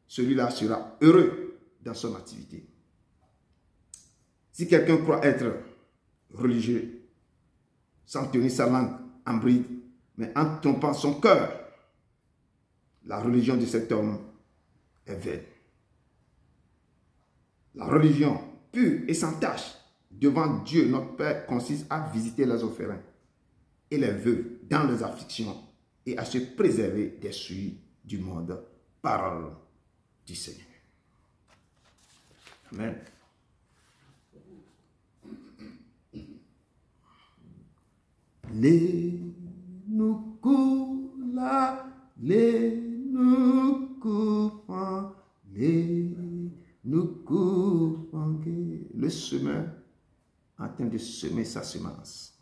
celui-là sera heureux dans son activité. Si quelqu'un croit être religieux, sans tenir sa langue en bride, mais en trompant son cœur, la religion de cet homme est vaine. La religion pure et sans tache devant Dieu, notre Père, consiste à visiter les orphelins et les veuves dans leurs afflictions et à se préserver des souilles du monde. Parole du Seigneur. Amen. Les nous coula, les nous coupons, les nous coupons. Le semeur en train de semer sa semence.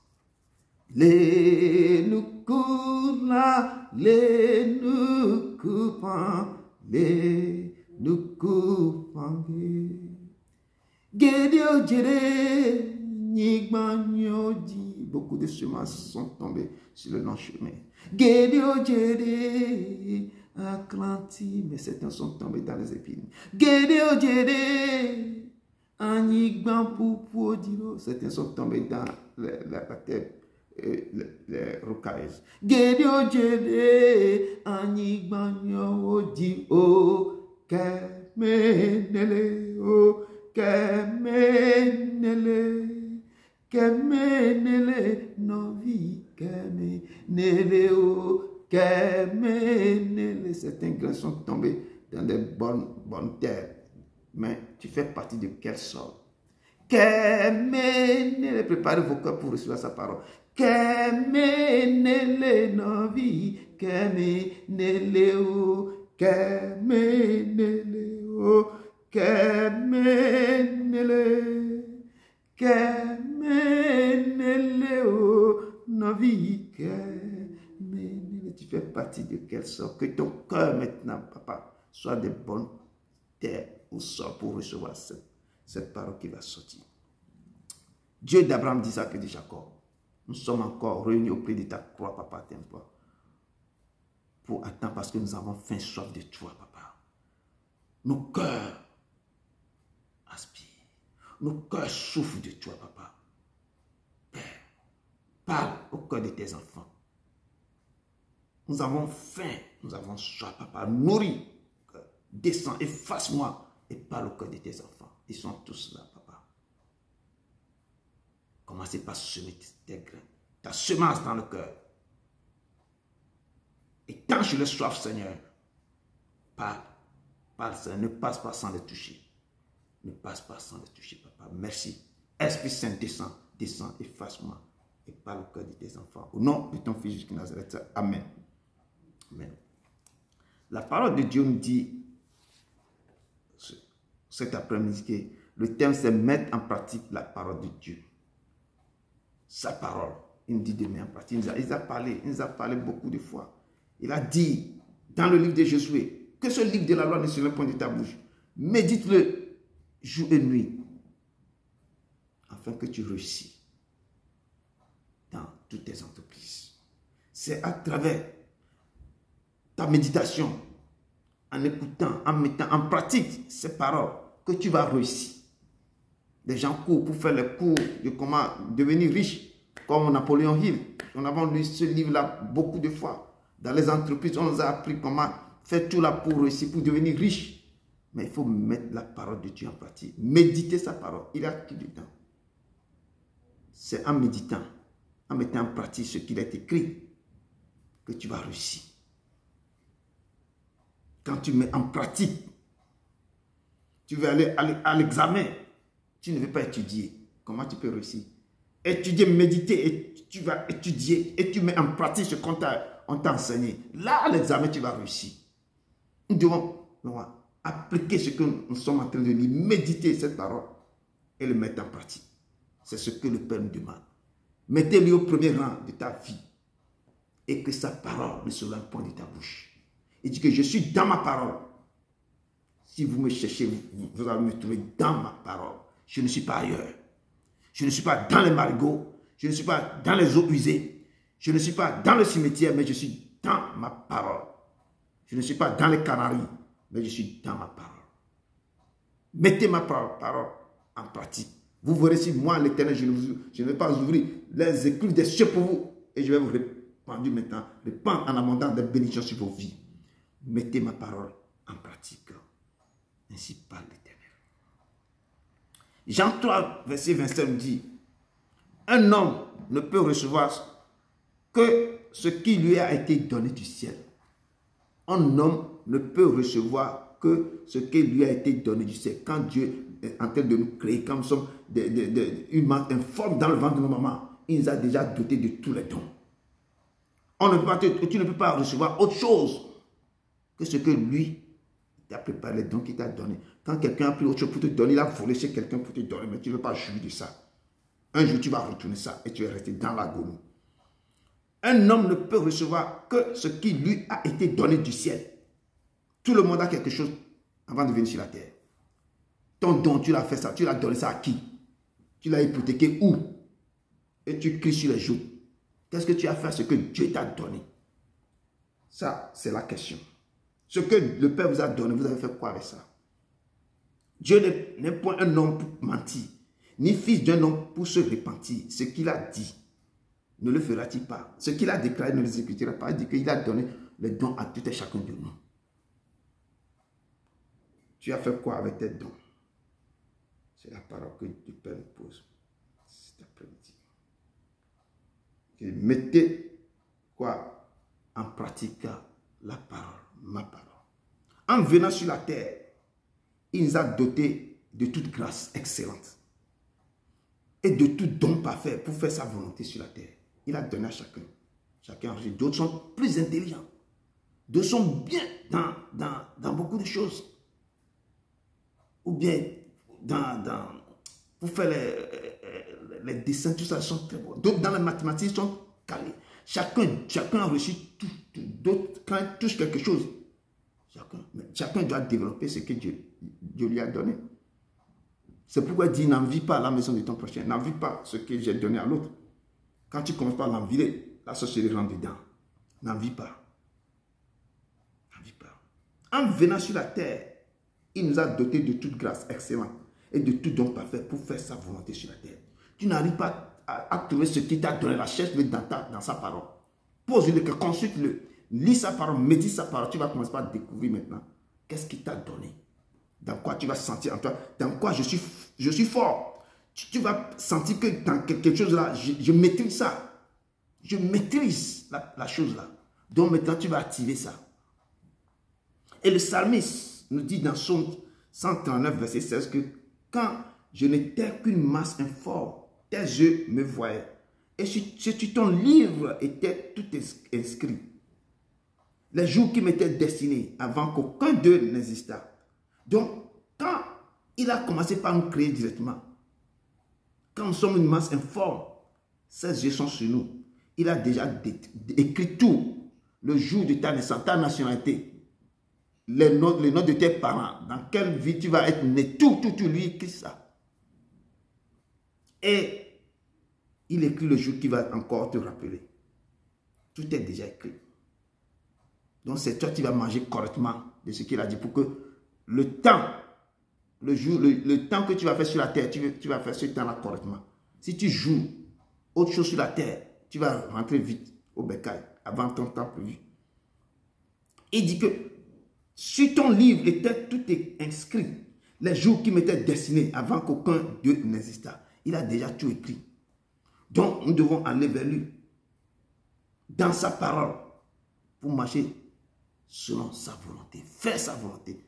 Les nous coula, les nous coupons, les nous coupons. Gédio Djere, beaucoup de semences sont tombées sur le long chemin. Gédio Djere, Atlanti, mais certains sont tombés dans les épines. Gédio Djere, Anigban Poupodiro, certains sont tombés dans la terre, les rocailles. Gédio Djere, Anigban Yodi, O, Kemenele, O, Kemenele, novi, Kemenele, O, Kemenele. Certains grains sont tombés dans des bonnes terres. Mais tu fais partie de quel sol? Kemenele, préparez vos cœurs pour recevoir sa parole. Kemenele, novi, Kemenele, O, Kemenele, O, Kemenele, Kemenele, O, novi, Kemenele. Tu fais partie de quel sort? Que ton cœur maintenant, papa, soit de bonnes terres au sol pour recevoir cette parole qui va sortir. Dieu d'Abraham, d'Isaac et de Jacob, nous sommes encore réunis auprès de ta croix, papa, t'aimes-toi, pour attendre parce que nous avons faim, soif de toi, papa. Nos cœurs aspirent. Nos cœurs souffrent de toi, papa. Père, parle au cœur de tes enfants. Nous avons faim, nous avons soif, papa. Nourris, descends, efface-moi et parle au cœur de tes enfants. Ils sont tous là, papa. Commencez par semer tes grains, ta semence dans le cœur. Et tant je le soif, Seigneur, parle, Seigneur, ne passe pas sans le toucher. Ne passe pas sans le toucher, papa. Merci. Esprit Saint, descends, efface-moi et parle au cœur de tes enfants. Au nom de ton Fils Jésus de Nazareth. Amen. Amen. La parole de Dieu nous dit, cet après-midi. Le thème, c'est mettre en pratique la parole de Dieu. Sa parole. Il nous dit de mettre en pratique. Il nous a parlé beaucoup de fois. Il a dit dans le livre de Josué que ce livre de la loi ne se lève point de ta bouche. Médite-le jour et nuit afin que tu réussis dans toutes tes entreprises. C'est à travers ta méditation, en écoutant, en mettant en pratique ces paroles que tu vas réussir. Les gens courent pour faire les cours de comment devenir riche, comme Napoléon Hill. On a lu ce livre-là beaucoup de fois. Dans les entreprises, on nous a appris comment faire tout là pour réussir, pour devenir riche. Mais il faut mettre la parole de Dieu en pratique. Méditer sa parole. Il a tout dedans. C'est en méditant, en mettant en pratique ce qu'il a écrit, que tu vas réussir. Quand tu mets en pratique, tu veux aller à l'examen, tu ne veux pas étudier. Comment tu peux réussir? Étudier, méditer, et tu vas étudier et tu mets en pratique ce qu'on t'a enseigné. Là, à l'examen, tu vas réussir. Nous devons appliquer ce que nous sommes en train de lire, méditer cette parole et le mettre en pratique. C'est ce que le Père nous demande. Mettez-le au premier rang de ta vie et que sa parole ne se lève point de ta bouche. Il dit que je suis dans ma parole. Si vous me cherchez, vous allez me trouver dans ma parole. Je ne suis pas ailleurs. Je ne suis pas dans les marigots. Je ne suis pas dans les eaux usées. Je ne suis pas dans le cimetière, mais je suis dans ma parole. Je ne suis pas dans les Canaries, mais je suis dans ma parole. Mettez ma parole en pratique. Vous verrez si moi, l'Éternel, je ne vais pas ouvrir les écluses des cieux pour vous. Et je vais vous répandre maintenant, répandre en abondance des bénédictions sur vos vies. Mettez ma parole en pratique. Ainsi parle l'Éternel. Jean 3, verset 27 dit, un homme ne peut recevoir que ce qui lui a été donné du ciel. Un homme ne peut recevoir que ce qui lui a été donné du ciel. Quand Dieu est en train de nous créer, comme nous sommes une forme dans le ventre de nos mamans, il nous a déjà dotés de tous les dons. Tu ne peux pas recevoir autre chose que ce que lui t'a préparé, les dons qu'il t'a donné. Quand quelqu'un a pris autre chose pour te donner, il a volé chez quelqu'un pour te donner, mais tu ne veux pas jouir de ça. Un jour, tu vas retourner ça et tu es resté dans l'agonie. Un homme ne peut recevoir que ce qui lui a été donné du ciel. Tout le monde a quelque chose avant de venir sur la terre. Ton don, tu l'as fait ça, tu l'as donné ça à qui? Tu l'as hypothéqué où? Et tu cries sur les joues. Qu'est-ce que tu as fait à ce que Dieu t'a donné? Ça, c'est la question. Ce que le Père vous a donné, vous avez fait quoi avec ça? Dieu n'est point un homme pour mentir, ni fils d'un homme pour se repentir. Ce qu'il a dit, ne le fera-t-il pas? Ce qu'il a déclaré ne l'exécutera pas. Il dit qu'il a donné les dons à tout et chacun de nous. Tu as fait quoi avec tes dons? C'est la parole que le Père nous pose cet après-midi. Mettez quoi en pratique la parole, ma parole. En venant sur la terre, il nous a dotés de toute grâce excellente et de tout don parfait pour faire sa volonté sur la terre. Il a donné à chacun. Chacun, d'autres sont plus intelligents. D'autres sont bien dans beaucoup de choses. Ou bien pour faire les dessins, tout ça, sont très bons. D'autres dans les mathématiques sont calés. Chacun a reçu tout. D'autres, quand ils touchent quelque chose, chacun doit développer ce que Dieu lui a donné. C'est pourquoi il dit, n'envie pas la maison de ton prochain. N'envie pas ce que j'ai donné à l'autre. Quand tu commences par l'envier, la sorcellerie rentre dedans. N'envie pas. N'envie pas. En venant sur la terre, il nous a dotés de toute grâce excellente et de tout don parfait pour faire sa volonté sur la terre. Tu n'arrives pas à trouver ce qui t'a donné, la cherche-le dans sa parole. Pose-le, consulte-le, lis sa parole, médite sa parole. Tu vas commencer par découvrir maintenant qu'est-ce qu'il t'a donné. Dans quoi tu vas sentir en toi, dans quoi je suis fort. Tu vas sentir que dans quelque chose là, je maîtrise ça. Je maîtrise la chose là. Donc maintenant tu vas activer ça. Et le psalmiste nous dit dans Psaume 139, verset 16 que quand je n'étais qu'une masse informe, tes yeux me voyaient. Et sur ton livre était tout inscrit. Les jours qui m'étaient destinés avant qu'aucun d'eux n'existât. Donc, quand Il a commencé par nous créer directement. Quand nous sommes une masse informe, ses yeux sont sur nous. Il a déjà écrit tout. Le jour de ta naissance, ta nationalité, les noms de tes parents, dans quelle vie tu vas être né, tout lui écrit ça. Et il écrit le jour qui va encore te rappeler. Tout est déjà écrit. Donc c'est toi qui vas manger correctement de ce qu'il a dit pour que le temps, le temps que tu vas faire sur la terre, tu vas faire ce temps-là correctement. Si tu joues autre chose sur la terre, tu vas rentrer vite au bécail avant ton temps prévu. Il dit que sur ton livre, tout est inscrit. Les jours qui m'étaient destinés avant qu'aucun Dieu n'existât. Il a déjà tout écrit. Donc, nous devons aller vers lui. Dans sa parole. Pour marcher selon sa volonté. Faire sa volonté.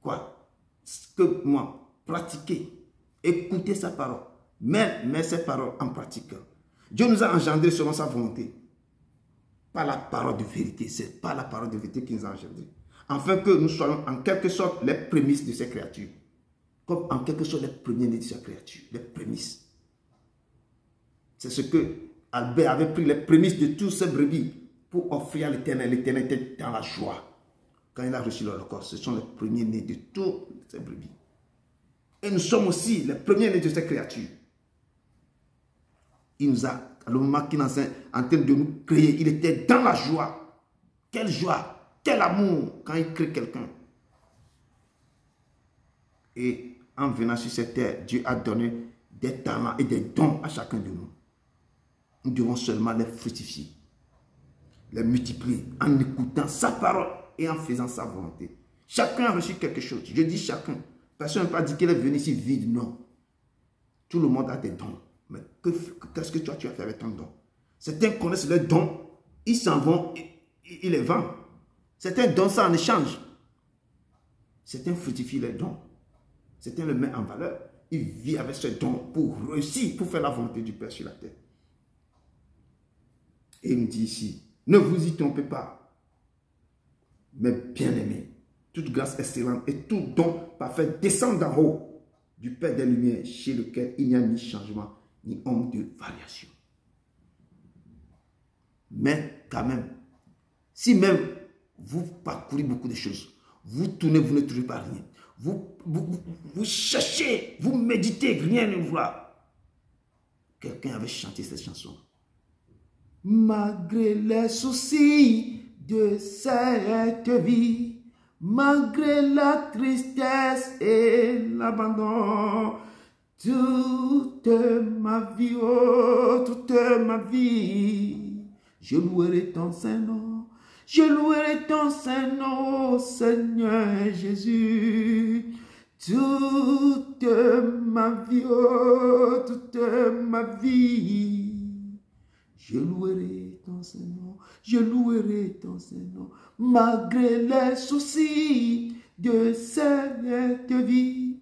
Quoi? Que moi, pratiquer. Écouter sa parole. Mettre ses paroles en pratique. Dieu nous a engendrés selon sa volonté. Pas la parole de vérité. Ce n'est pas la parole de vérité qui nous a engendrés. Afin que nous soyons en quelque sorte les prémices de ces créatures. Comme en quelque sorte les premiers-nés de ces créatures. Les prémices. C'est ce que Albert avait pris les prémices de tous ces brebis pour offrir à l'Éternel. L'Éternel était dans la joie. Quand il a reçu l'Holocauste, ce sont les premiers-nés de toutes ces brebis. Et nous sommes aussi les premiers-nés de ces créatures. Il nous a, à le moment qu'il est en train de nous créer, il était dans la joie. Quelle joie, quel amour quand il crée quelqu'un. Et en venant sur cette terre, Dieu a donné des talents et des dons à chacun de nous. Nous devons seulement les fructifier, les multiplier en écoutant sa parole et en faisant sa volonté. Chacun a reçu quelque chose. Je dis chacun. Personne n'a pas dit qu'il est venu ici vide, non. Tout le monde a des dons. Mais qu'est-ce que tu as fait avec ton don? Certains connaissent leurs dons, ils s'en vont, ils les vendent. Certains donnent ça en échange. Certains fructifient les dons. Certains le mettent en valeur. Ils vivent avec ce don pour réussir, pour faire la volonté du Père sur la terre. Et il nous dit ici, ne vous y trompez pas, mais bien aimés, toute grâce excellente et tout don parfait descend d'en haut du Père des Lumières, chez lequel il n'y a ni changement, ni ombre de variation. Mais quand même, si même vous parcourez beaucoup de choses, vous tournez, vous ne trouvez pas rien, vous cherchez, vous méditez, rien ne voit. Quelqu'un avait chanté cette chanson. Malgré les soucis de cette vie, malgré la tristesse et l'abandon, toute ma vie, oh, toute ma vie, je louerai ton Saint-Nom, je louerai ton Saint-Nom, Seigneur Jésus. Toute ma vie, oh, toute ma vie, je louerai ton Saint-Nom, je louerai ton Saint-Nom, malgré les soucis de cette vie,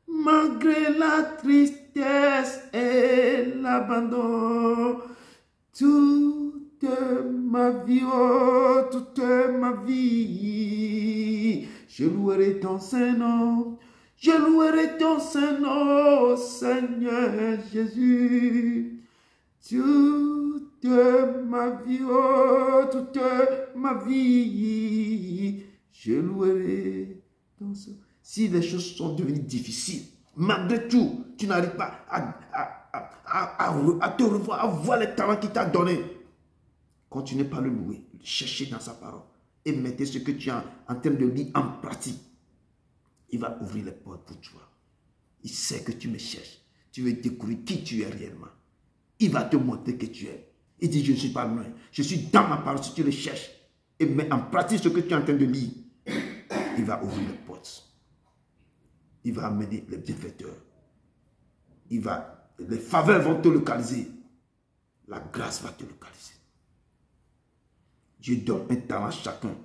malgré la tristesse et l'abandon, toute ma vie, oh, toute ma vie, je louerai ton Saint-Nom, je louerai ton Saint-Nom, Seigneur Jésus. Toute ma vie, oh, toute ma vie, je louerai ton Saint-Nom. Si les choses sont devenues difficiles, malgré tout, tu n'arrives pas à te revoir, à voir les talents qu'il t'a donnés, continuez par le louer, chercher dans sa parole et mettez ce que tu as en termes de lire en pratique. Il va ouvrir les portes pour toi. Il sait que tu me cherches. Tu veux découvrir qui tu es réellement. Il va te montrer que tu es. Il dit, je ne suis pas loin. Je suis dans ma parole si tu le cherches. Et mets en pratique ce que tu es en train de lire. Il va ouvrir les portes. Il va amener les bienfaiteurs. Les faveurs vont te localiser. La grâce va te localiser. Dieu donne un talent à chacun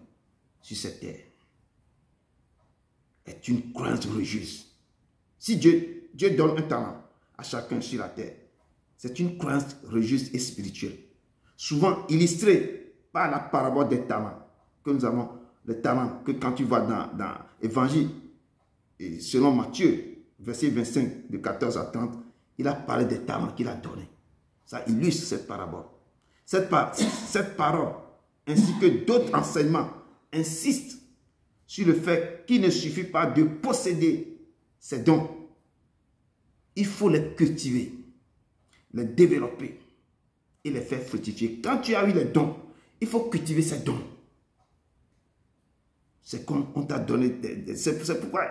sur cette terre. Est une croyance religieuse. Si Dieu donne un talent à chacun sur la terre, c'est une croyance religieuse et spirituelle. Souvent illustrée par la parabole des talents que nous avons, les talents que quand tu vois dans l'Évangile, et selon Matthieu, verset 25, de 14 à 30, il a parlé des talents qu'il a donnés. Ça illustre cette parabole. Cette parole, ainsi que d'autres enseignements, insistent sur le fait qu'il ne suffit pas de posséder ces dons. Il faut les cultiver, les développer et les faire fructifier. Quand tu as eu les dons, il faut cultiver ces dons. C'est comme on t'a donné, c'est pourquoi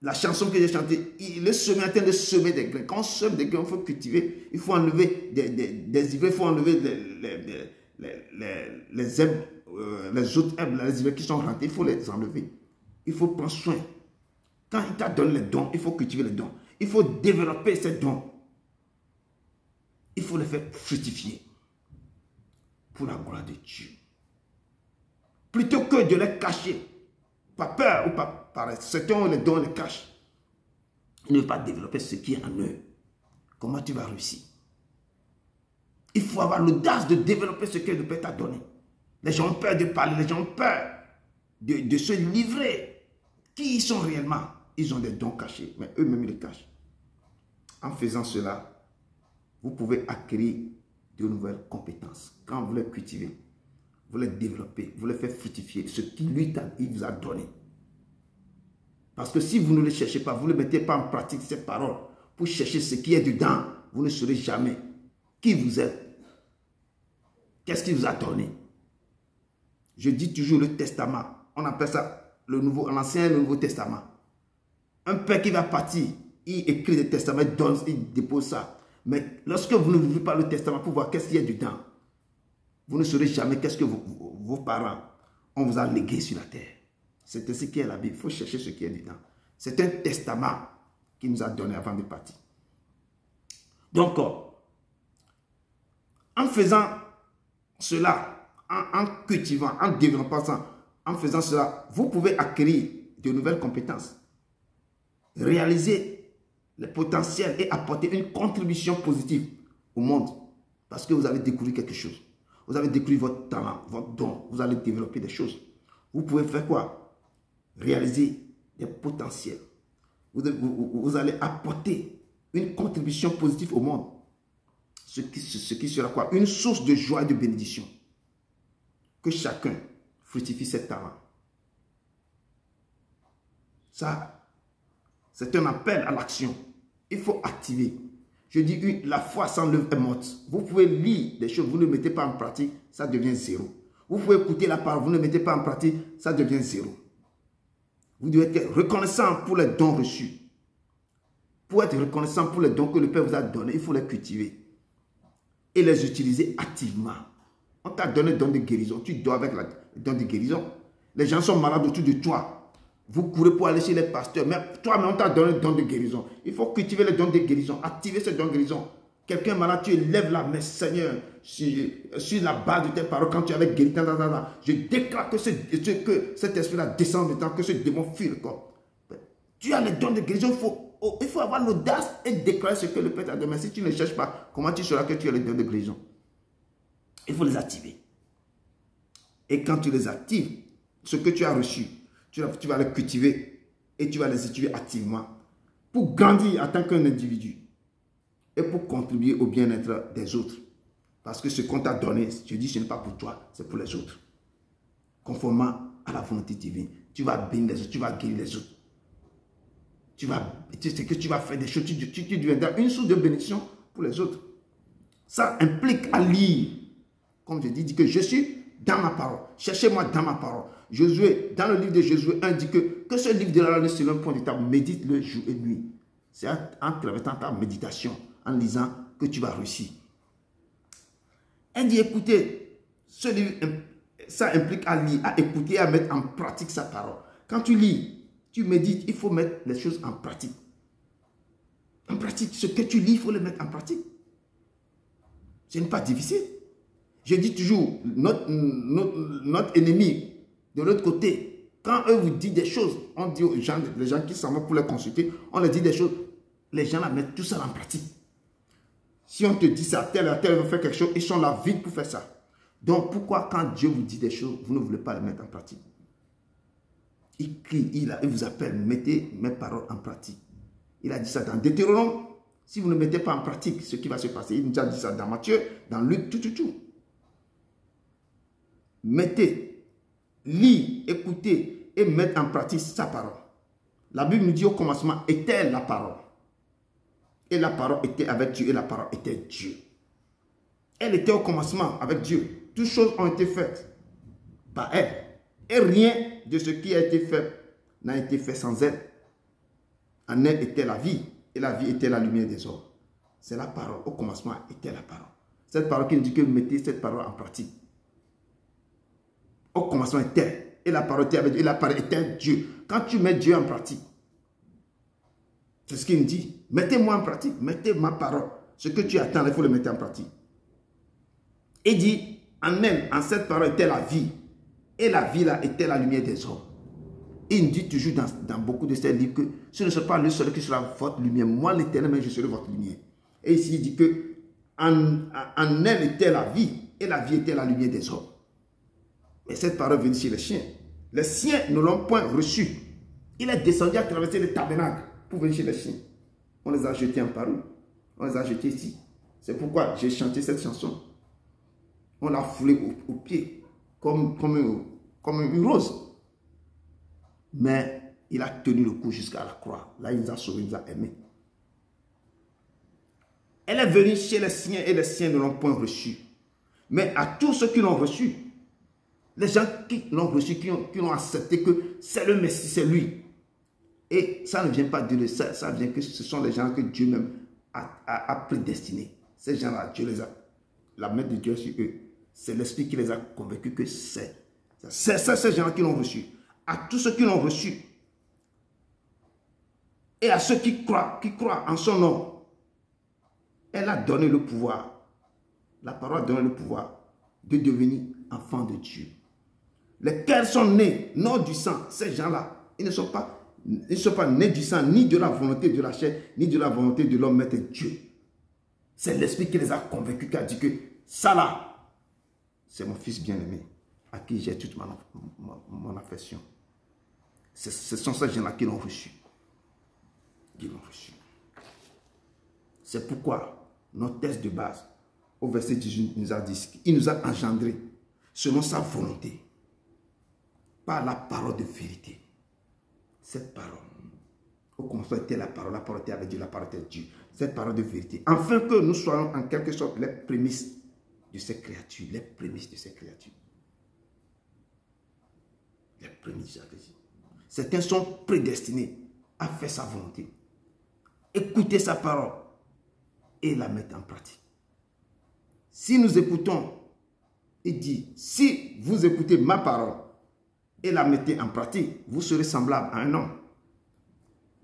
la chanson que j'ai chantée, le semeur est en train de semer des grains. Quand on sème des grains, il faut cultiver, il faut enlever des ivets, il faut enlever les herbes, les autres herbes, les ivets qui sont rentrés, il faut les enlever. Il faut prendre soin. Quand il t'a donné les dons, il faut cultiver les dons. Il faut développer ces dons. Il faut les faire fructifier pour la gloire de Dieu. Plutôt que de les cacher, par peur ou par paresse. Certains ont les dons, les cachent. Ils ne veulent pas développer ce qui est en eux. Comment tu vas réussir? Il faut avoir l'audace de développer ce que le Père t'a donné. Les gens ont peur de parler, les gens ont peur de se livrer. Qui ils sont réellement? Ils ont des dons cachés, mais eux-mêmes ils les cachent. En faisant cela, vous pouvez acquérir de nouvelles compétences. Quand vous les cultivez, vous les développez, vous les faites fructifier, ce qui lui il vous a donné. Parce que si vous ne les cherchez pas, vous ne mettez pas en pratique ces paroles pour chercher ce qui est dedans, vous ne saurez jamais qui vous êtes. Qu'est-ce qu'il vous a donné? Je dis toujours le testament. On appelle ça l'Ancien et le Nouveau Testament. Un père qui va partir, il écrit des testaments, il dépose ça. Mais lorsque vous ne vivez pas le testament pour voir qu'est-ce qu'il y a dedans, vous ne saurez jamais qu'est-ce que vos parents on vous a légué sur la terre. C'est ce qui est la Bible. Il faut chercher ce qui est dedans. C'est un testament qu'il nous a donné avant de partir. Donc, en faisant cela, en cultivant, en développant ça, en faisant cela, vous pouvez acquérir de nouvelles compétences, réaliser les potentiels et apporter une contribution positive au monde. Parce que vous avez découvert quelque chose. Vous avez découvert votre talent, votre don. Vous allez développer des choses. Vous pouvez faire quoi? Réaliser des potentiels. Vous allez apporter une contribution positive au monde. Ce qui sera quoi? Une source de joie et de bénédiction. Que chacun fructifie ses talents. Ça, c'est un appel à l'action. Il faut activer. Je dis, la foi sans l'œuvre est morte. Vous pouvez lire des choses, vous ne mettez pas en pratique, ça devient zéro. Vous pouvez écouter la parole, vous ne mettez pas en pratique, ça devient zéro. Vous devez être reconnaissant pour les dons reçus. Pour être reconnaissant pour les dons que le Père vous a donnés, il faut les cultiver. Et les utiliser activement. On t'a donné le don de guérison, tu dois avec le don de guérison. Les gens sont malades autour de toi. Vous courez pour aller chez les pasteurs. Mais toi-même, on t'a donné le don de guérison. Il faut cultiver le don de guérison. Activer ce don de guérison. Quelqu'un est malade, tu lèves la main, Seigneur, sur la base de tes paroles, quand tu es avec guéri, je déclare que cet esprit-là descend dedans, que ce démon fuit le corps. Tu as le don de guérison, il faut avoir l'audace et déclarer ce que le Père t'a donné. Si tu ne cherches pas, comment tu sauras que tu as le don de guérison? Il faut les activer. Et quand tu les actives, ce que tu as reçu, tu vas les cultiver et tu vas les utiliser activement pour grandir en tant qu'un individu et pour contribuer au bien-être des autres. Parce que ce qu'on t'a donné, je dis, ce n'est pas pour toi, c'est pour les autres. Conformément à la volonté divine, tu vas bénir les autres, tu vas guérir les autres. C'est que tu vas faire des choses, tu deviendras une source de bénédiction pour les autres. Ça implique à lire. Comme je dis que je suis dans ma parole. Cherchez-moi dans ma parole. Josué, dans le livre de Josué 1, dit que ce livre de la loi sur un point de table, médite-le jour et nuit. C'est en traversant ta méditation, en lisant, que tu vas réussir. Elle dit, écoutez, ce livre, ça implique à lire, à écouter, à mettre en pratique sa parole. Quand tu lis, tu médites, il faut mettre les choses en pratique. En pratique, ce que tu lis, il faut le mettre en pratique. Ce n'est pas difficile. Je dis toujours, notre ennemi, de l'autre côté, quand eux vous disent des choses, on dit aux gens, les gens qui s'en vont pour les consulter, on leur dit des choses, les gens la mettent tout ça en pratique. Si on te dit ça, tel veut faire quelque chose, ils sont là vite pour faire ça. Donc pourquoi quand Dieu vous dit des choses, vous ne voulez pas les mettre en pratique? Il crie, il vous appelle, mettez mes paroles en pratique. Il a dit ça dans Deutéronome. Si vous ne mettez pas en pratique ce qui va se passer, il nous a dit ça dans Matthieu, dans Luc, tout. Mettez, lisez, écoutez et mettez en pratique sa parole. La Bible nous dit au commencement était la parole. Et la parole était avec Dieu et la parole était Dieu. Elle était au commencement avec Dieu. Toutes choses ont été faites par elle. Et rien de ce qui a été fait n'a été fait sans elle. En elle était la vie. Et la vie était la lumière des hommes. C'est la parole. Au commencement était la parole. Cette parole qui nous dit que vous mettez cette parole en pratique. Au commencement était. Et la parole était avec Dieu. Et la parole était Dieu. Quand tu mets Dieu en pratique, c'est ce qu'il me dit. Mettez-moi en pratique. Mettez ma parole. Ce que tu attends, il faut le mettre en pratique. Il dit, en elle, en cette parole était la vie. Et la vie là était la lumière des hommes. Il nous dit toujours dans beaucoup de ces livres que ce ne sera pas le seul qui sera votre lumière. Moi, l'Éternel, mais je serai votre lumière. Et ici, il dit que en elle était la vie. Et la vie était la lumière des hommes. Et cette parole venue chez les chiens. Les siens ne l'ont point reçu. Il est descendu à traverser le tabernacle pour venir chez les chiens. On les a jetés en parole. On les a jetés ici. C'est pourquoi j'ai chanté cette chanson. On l'a foulé au pied comme une rose. Mais il a tenu le coup jusqu'à la croix. Là, il nous a sauvés, il nous a aimés. Elle est venue chez les siens et les siens ne l'ont point reçu. Mais à tous ceux qui l'ont reçu, les gens qui l'ont reçu, qui ont accepté que c'est le Messie, c'est lui. Et ça ne vient pas de ça, ça vient que ce sont les gens que Dieu même a prédestinés. Ces gens-là, Dieu les a, la main de Dieu sur eux. C'est l'Esprit qui les a convaincus que c'est ces gens qui l'ont reçu. À tous ceux qui l'ont reçu et à ceux qui croient en son nom, elle a donné le pouvoir. La parole a donné le pouvoir de devenir enfants de Dieu. Lesquels sont nés, non du sang, ces gens-là, ils ne sont pas nés du sang, ni de la volonté de la chair, ni de la volonté de l'homme, mais de Dieu. C'est l'Esprit qui les a convaincus, qui a dit que ça là, c'est mon fils bien-aimé, à qui j'ai toute mon affection. Ce sont ces gens-là qui l'ont reçu. C'est pourquoi notre texte de base, au verset 18, nous a dit qu'il nous a engendrés selon sa volonté, par la parole de vérité. Cette parole, au commencement était la parole était avec Dieu, la parole était Dieu. Cette parole de vérité, afin que nous soyons en quelque sorte les prémices de ces créatures, les prémices de ces créatures. Les prémices de Jésus. Certains sont prédestinés à faire sa volonté, écouter sa parole et la mettre en pratique. Si nous écoutons, il dit, si vous écoutez ma parole et la mettez en pratique, vous serez semblable à un homme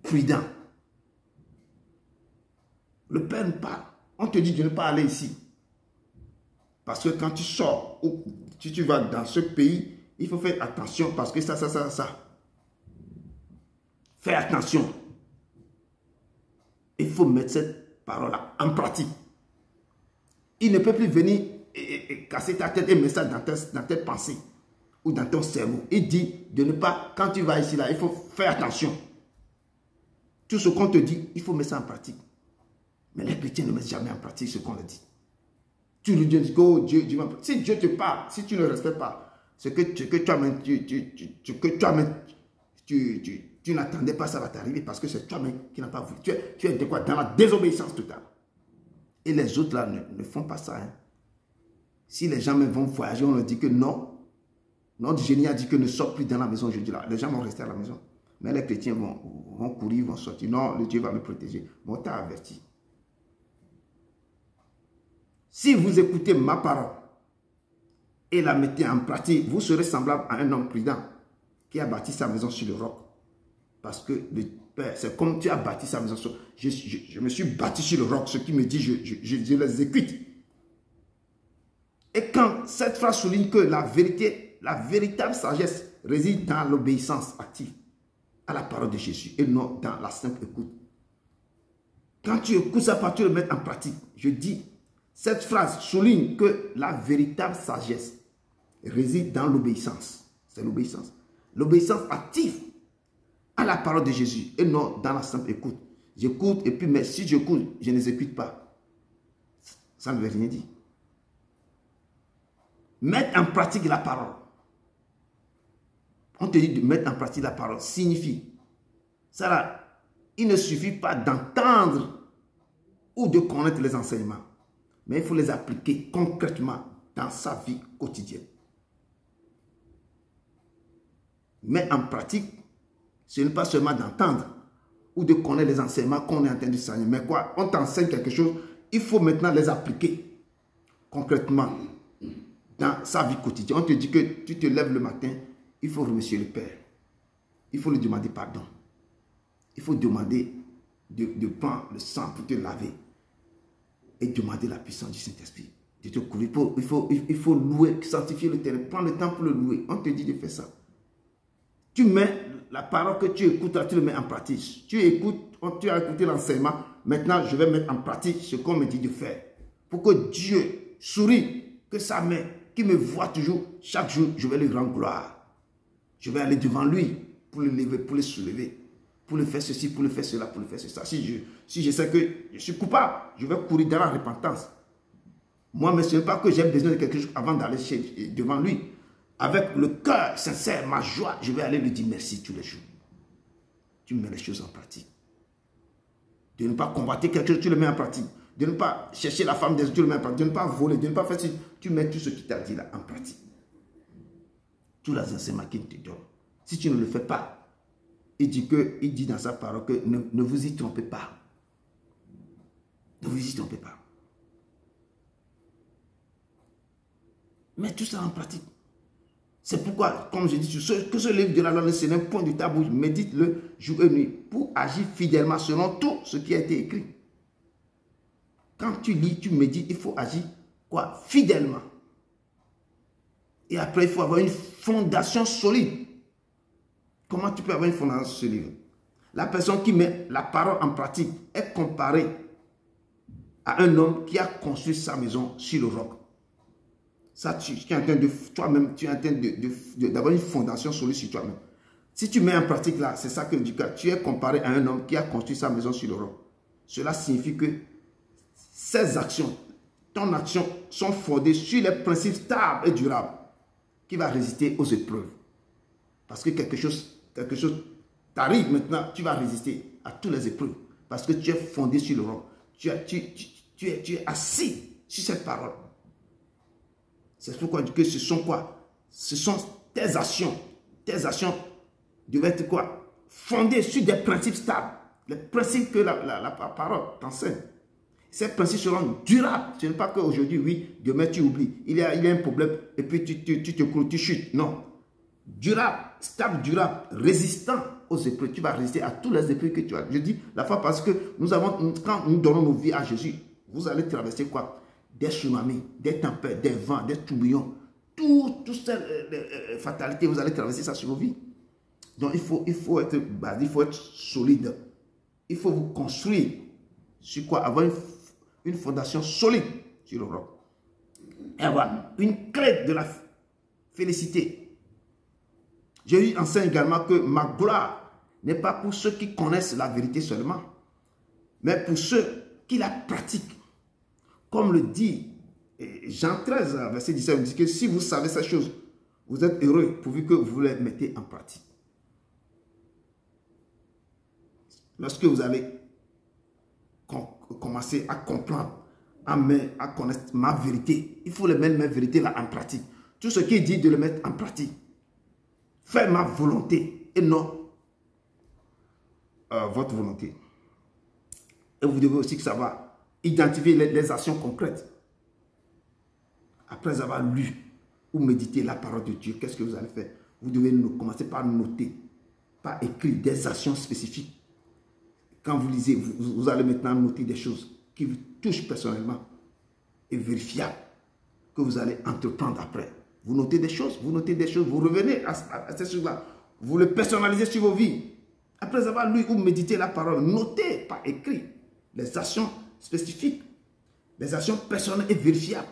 prudent. Le Père nous parle. On te dit de ne pas aller ici. Parce que quand tu sors ou si tu vas dans ce pays, il faut faire attention parce que ça. Fais attention. Il faut mettre cette parole-là en pratique. Il ne peut plus venir et casser ta tête et mettre ça dans tes pensées ou dans ton cerveau. Il dit de ne pas, quand tu vas ici, là, il faut faire attention. Tout ce qu'on te dit, il faut mettre ça en pratique. Mais les chrétiens ne mettent jamais en pratique ce qu'on leur dit. Tu lui dis, oh Dieu, si Dieu te parle, si tu ne respectes pas, ce que tu n'attendais pas, ça va t'arriver parce que c'est toi-même qui n'as pas voulu. Tu es de quoi? Dans la désobéissance totale. Et les autres là ne font pas ça. Hein. Si les gens même vont voyager, on leur dit que non. Notre génie a dit que ne sort plus dans la maison aujourd'hui là. Les gens vont rester à la maison. Mais les chrétiens vont courir, vont sortir. Non, le Dieu va me protéger. Bon, t'as averti. Si vous écoutez ma parole et la mettez en pratique, vous serez semblable à un homme prudent qui a bâti sa maison sur le roc. Parce que le Père, c'est comme tu as bâti sa maison sur... Je me suis bâti sur le roc, ce qui me dit, je les écoute. Et quand cette phrase souligne que la vérité, la véritable sagesse réside dans l'obéissance active à la parole de Jésus et non dans la simple écoute. Quand tu écoutes ça, tu le mets en pratique. Je dis, cette phrase souligne que la véritable sagesse réside dans l'obéissance. C'est l'obéissance. L'obéissance active à la parole de Jésus et non dans la simple écoute. J'écoute et puis, mais si j'écoute, je n'exécute pas. Ça ne veut rien dire. Mettre en pratique la parole. On te dit de mettre en pratique la parole signifie, ça là, il ne suffit pas d'entendre ou de connaître les enseignements, mais il faut les appliquer concrètement dans sa vie quotidienne. Mettre en pratique, ce n'est pas seulement d'entendre ou de connaître les enseignements qu'on est en train de s'enseigner, mais quoi, on t'enseigne quelque chose, il faut maintenant les appliquer concrètement dans sa vie quotidienne. On te dit que tu te lèves le matin, il faut remercier le Père. Il faut lui demander pardon. Il faut demander de prendre le sang pour te laver et demander la puissance du Saint-Esprit de te couvrir. Il faut louer, sanctifier le terrain, prendre le temps pour le louer. On te dit de faire ça. Tu mets la parole que tu écoutes, tu le mets en pratique. Tu écoutes, tu as écouté l'enseignement. Maintenant, je vais mettre en pratique ce qu'on me dit de faire. Pour que Dieu sourie, que sa main, qui me voit toujours, chaque jour, je vais lui rendre gloire. Je vais aller devant lui pour le lever, pour le soulever, pour le faire ceci, pour le faire cela, pour le faire cela. Si je sais que je suis coupable, je vais courir dans la repentance. Moi, mais ce n'est pas que j'ai besoin de quelque chose avant d'aller devant lui. Avec le cœur sincère, ma joie, je vais aller lui dire merci tous les jours. Tu mets les choses en pratique. De ne pas combattre quelque chose, tu le mets en pratique. De ne pas chercher la femme des autres, tu le mets en pratique. De ne pas voler, de ne pas faire ci. Tu mets tout ce qu'il t'a dit là en pratique. Tous les enseignements qu'il te donne. Si tu ne le fais pas, il dit dans sa parole que ne vous y trompez pas. Ne vous y trompez pas. Mets tout ça en pratique. C'est pourquoi, comme je dis, que ce livre de la loi, ce n'est point de ta bouche. Médite-le jour et nuit pour agir fidèlement selon tout ce qui a été écrit. Quand tu lis, tu médites, il faut agir quoi? Fidèlement. Et après, il faut avoir une fondation solide. Comment tu peux avoir une fondation solide? La personne qui met la parole en pratique est comparée à un homme qui a construit sa maison sur le roc. Ça, tu es en train de toi-même, tu es en train d'avoir une fondation solide sur toi-même. Si tu mets en pratique là, c'est ça que je dis, tu es comparé à un homme qui a construit sa maison sur le roc. Cela signifie que ces actions, ton action, sont fondées sur les principes stables et durables qui va résister aux épreuves. Parce que quelque chose t'arrive maintenant, tu vas résister à toutes les épreuves. Parce que tu es fondé sur le roc. Tu es assis sur cette parole. C'est pourquoi que ce sont quoi? Ce sont tes actions. Tes actions devaient être quoi? Fondées sur des principes stables. Les principes que la parole t'enseigne. Ces principes seront durables. Ce n'est pas qu'aujourd'hui, oui, demain tu oublies. Il y a un problème et puis tu te coules, tu chutes. Non. Durable, stable, durable, résistant aux épreuves. Tu vas résister à tous les épreuves que tu as. Je dis la fois parce que quand nous donnons nos vies à Jésus, vous allez traverser quoi? Des tsunamis, des tempêtes, des vents, des tourbillons. Toutes ces fatalités, vous allez traverser ça sur vos vies. Donc il faut être basé, il faut être solide. Il faut vous construire sur quoi? Avoir une fondation solide sur le roc. Et avoir une clé de la félicité. Jésus enseigne également que ma gloire n'est pas pour ceux qui connaissent la vérité seulement, mais pour ceux qui la pratiquent. Comme le dit Jean 13, verset 17, il dit que si vous savez ces choses, vous êtes heureux pourvu que vous les mettez en pratique. Lorsque vous allez commencer à comprendre, à connaître ma vérité, il faut les mettre mes vérités là en pratique. Tout ce qui dit de le mettre en pratique. Faire ma volonté et non votre volonté. Et vous devez aussi savoir identifier les actions concrètes. Après avoir lu ou médité la parole de Dieu, qu'est-ce que vous allez faire? Vous devez commencer par noter, par écrire des actions spécifiques. Quand vous lisez, vous allez maintenant noter des choses qui vous touchent personnellement et vérifiables que vous allez entreprendre après. Vous notez des choses, vous revenez à ces choses-là. Vous le personnalisez sur vos vies. Après avoir lu ou médité la parole, notez par écrit les actions spécifiques, les actions personnelles et vérifiables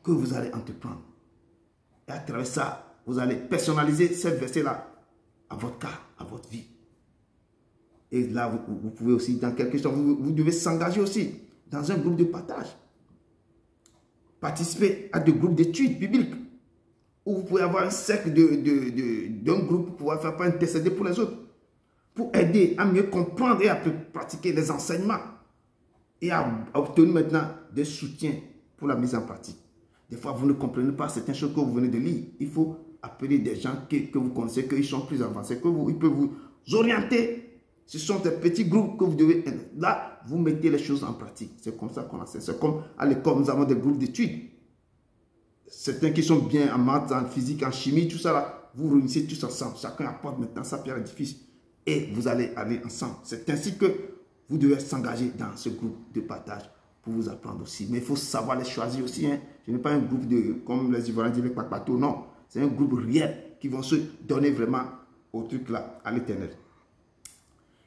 que vous allez entreprendre. Et à travers ça, vous allez personnaliser ces versets-là à votre cas, à votre vie. Et là, vous pouvez aussi, dans quelque chose, vous devez s'engager aussi dans un groupe de partage. Participer à des groupes d'études bibliques, où vous pouvez avoir un cercle d'un groupe pour pouvoir faire intercéder pour les autres, pour aider à mieux comprendre et à pratiquer les enseignements et à obtenir maintenant des soutiens pour la mise en pratique. Des fois, vous ne comprenez pas certaines choses que vous venez de lire. Il faut appeler des gens que vous connaissez, qu'ils sont plus avancés, ils peuvent vous orienter. Ce sont des petits groupes que vous devez... Là, vous mettez les choses en pratique. C'est comme ça qu'on a fait. C'est comme à l'école, nous avons des groupes d'études. Certains qui sont bien en maths, en physique, en chimie, tout ça là, vous réunissez tous ensemble. Chacun apporte maintenant sa pierre à l'édifice et vous allez aller ensemble. C'est ainsi que vous devez s'engager dans ce groupe de partage pour vous apprendre aussi. Mais il faut savoir les choisir aussi. Hein. Ce n'est pas un groupe comme les Ivoiriens disent, les papatos, non. C'est un groupe réel qui vont se donner vraiment au truc là, à l'éternel.